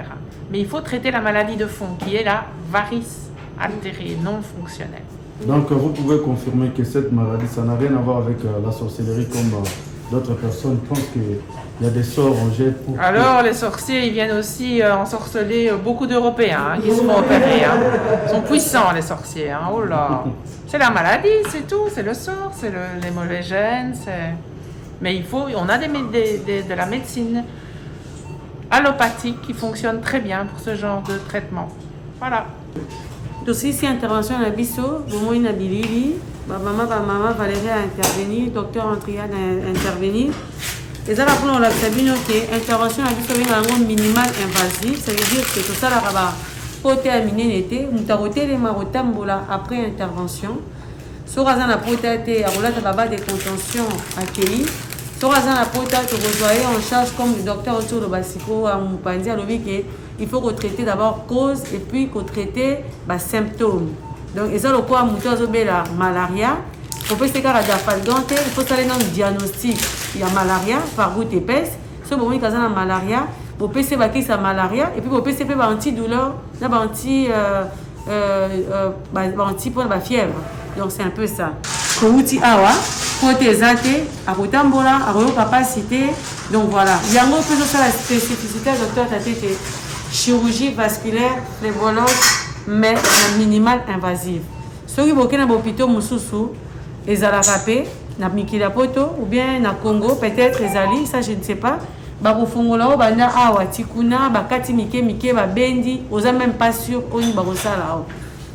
Mais il faut traiter la maladie de fond, qui est la varice altérée, non fonctionnelle. Donc vous pouvez confirmer que cette maladie, ça n'a rien à voir avec la sorcellerie comme d'autres personnes pensent qu'il y a des sorts en jette. Alors les sorciers, ils viennent aussi ensorceler beaucoup d'Européens qui se font opérer. Ils sont puissants les sorciers. Oh là, c'est la maladie, c'est tout, c'est le sort, c'est les mauvais gènes. Mais on a de la médecine allopathique qui fonctionne très bien pour ce genre de traitement. Voilà. Aussi, si intervention na biso, bomoi na bilili, maman Valérie a intervenu, docteur Antriade a intervenu. Et ça, pour nous, la sabine, intervention na biso, minimale invasive, ça veut dire que tout ça, pote ya minene te moto akotelema kotambola après intervention soki aza na pota te akolata baba de contention akei soki aza na pota tokozwa ye en charge comme le docteur oti oloba sikoyo ya mopanzi alobi ke il faut traiter d'abord cause et puis traiter symptômes. Donc eza lokola moto azobela malaria kopesa kaka dafalgan te il faut sala un diagnostic ya malaria par goutte épaisse so bomoni kaza na malaria bopesa bakisa malaria et puis bopesa pe ba antidouleur na ba anti pour la fièvre. Donc c'est un peu ça. Kouti awa côté zate akotambola akoyo capacité. Donc voilà, yango peut ça la spécificité docteur Tatete chirurgie vasculaire phlébologue mais minimale invasive. Soki boke na hôpital mususu ezalaka pe na mikila poto ou bien na Congo peut-être ezali ça je ne sais pas. Bakofongola o banda awa tikuna bakati mike babendi oza même pas sûr oni bakosala.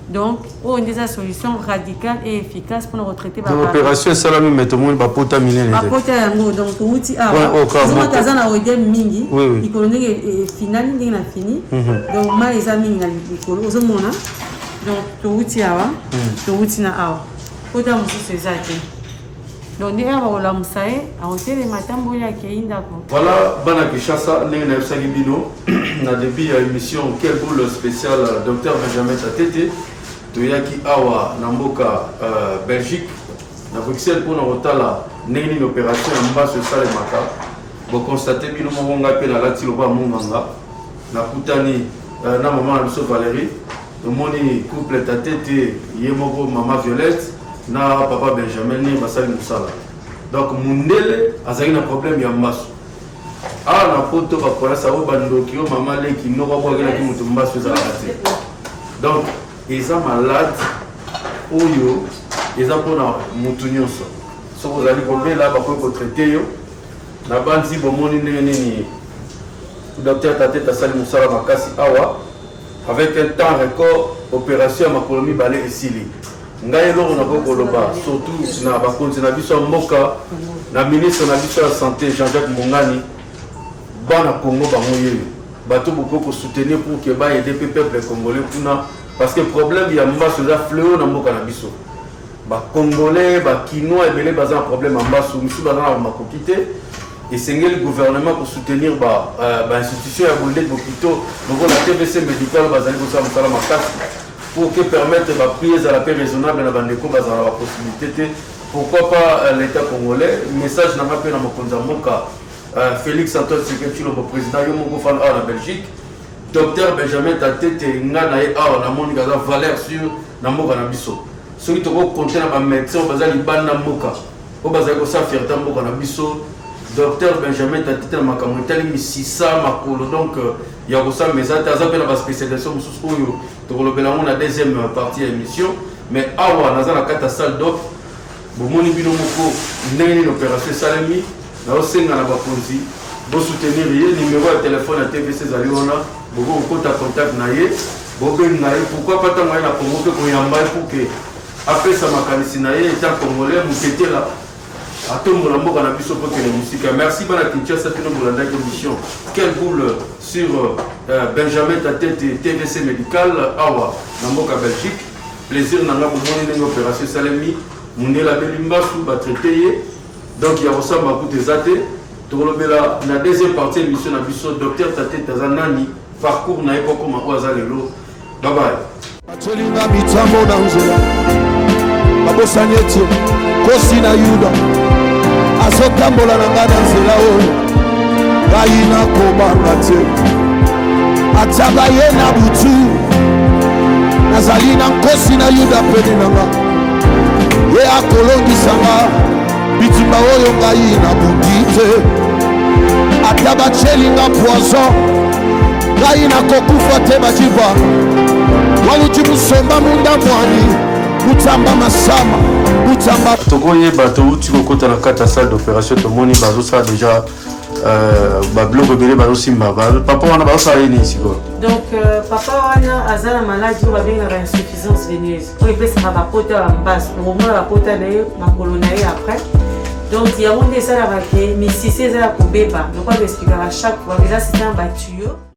Donc on a des solutions radicales et efficaces pour nous retraiter. L'opération c'est la même mais tout le monde va porter millénaire. Va porter yango donc outi awa. Nous kaza na odem mingi. Il colonne final ndenge na fini. Donc ma les amis na likolo ozomona. Donc outi awa. Outi na awa. Kota musu sezate. Donc ndenge ba ola musae a hôtel matambo ya keinda ko. Voilà bana Kishasa ndenge na yebisaki bino na début ya émission quel boule spécial docteur Benjamin Tatete. Toyaki awa na mboka Belgique na Bruxelles pour na rotala ndenge ni opération ya mbaso esalemaka bo constater bino monga pe na lati loba monganga na kutani na maman na biso Valérie omoni couple Tatete ye moko mama Violette na papa Benjamin ni basali musala donc mundele azali na problème ya mbaso na poto ba kolasa o bandoki o mama leki noko bwakela ki mutu mbaso ezalaka te donc ils ont malade oyo ils ont pour mutu nyonso so vous allez combien là ba ko traiter yo na banzi bomoni nini docteur Tatete sali musala makasi awa avec un temps record opération ma colonie balé esili ngai loro na ko loba surtout na ba konzi na biso mboka na ministre na biso ya santé Jean-Jacques Mongani bana Congo ba moyeyo bato beaucoup soutenir pour que ba aider peuple congolais kuna parce que problème il y a mbaso za fléau na mboka na biso ba congolais ba kinois ebele baza problème en mbaso misu baza na makokite et c'est le gouvernement pour soutenir ba institution ya bolde hôpitaux donc la TVC médicale bazali ko sa msala makasi pour que permettre ba prières à la paix raisonnable na bandeko baza la possibilité pourquoi pas l'état congolais message na mape na mokonza mboka Félix Antoine Tshisekedi le président yo moko fan à la Belgique docteur Benjamin Tatete ngana ye awa na moni kaza valeur sur na mboka na biso soki toko compter na ba médecin bazali bana mboka o bazali ko sa fierté mboka na biso docteur Benjamin Tatete na makambo tali misisa makolo donc ya ko sa mezata azape na ba spécialisation mususu oyo tokolobela ngo na deuxième partie émission mais awa naza na kata salle d'op bomoni bino moko ndenge l'opération salami na osenga na bakonzi bo soutenir ye numéro de téléphone à TVC Zaliona bogo okota contact na ye bobe na ye pourquoi pas tant na Congo ko yamba pour que après ça makanisi na ye état congolais mukete là atombola mboka na biso pour que la musique merci bana Kinshasa tino bolanda émission quelle boule sur Benjamin Tatete TVC médical awa na mboka Belgique plaisir na nga bomoni une opération salami munela belimba sou ba traiter ye donc il y a aussi ma coûte zate tokolobela na deuxième partie émission na biso docteur Tatete Tazanani parcours na epoko ma azalelo bye bye Atolinga mitambo na nzela babosani ete kosi na yuda azotambola na nga na nzela oyo ngai nakobanga te ataka ye na butu nazali na nkosi na yuda pene na nga ye akolongisa nga bitumba oyo ngai nabundi te ata batyelinga poison ngai nakokufa te bajiva waluti musomba munda mwani mutamba masama mutamba tokoyeba touti kokota na kata salle d'opération tomoni bazosala déjà babiloko ebele bazosimba papa wana bazosala ye nini sikoyo donc papa wana aza na maladi oyo babengaka insuffisance veineuse oyo epesaka bapota ya mbasi okomona bapota na ye makolo na ye après donc yango nde esalaka ke misisi eza ya kobeba lokwa baexplikaka chaque fois eza sita na batuyo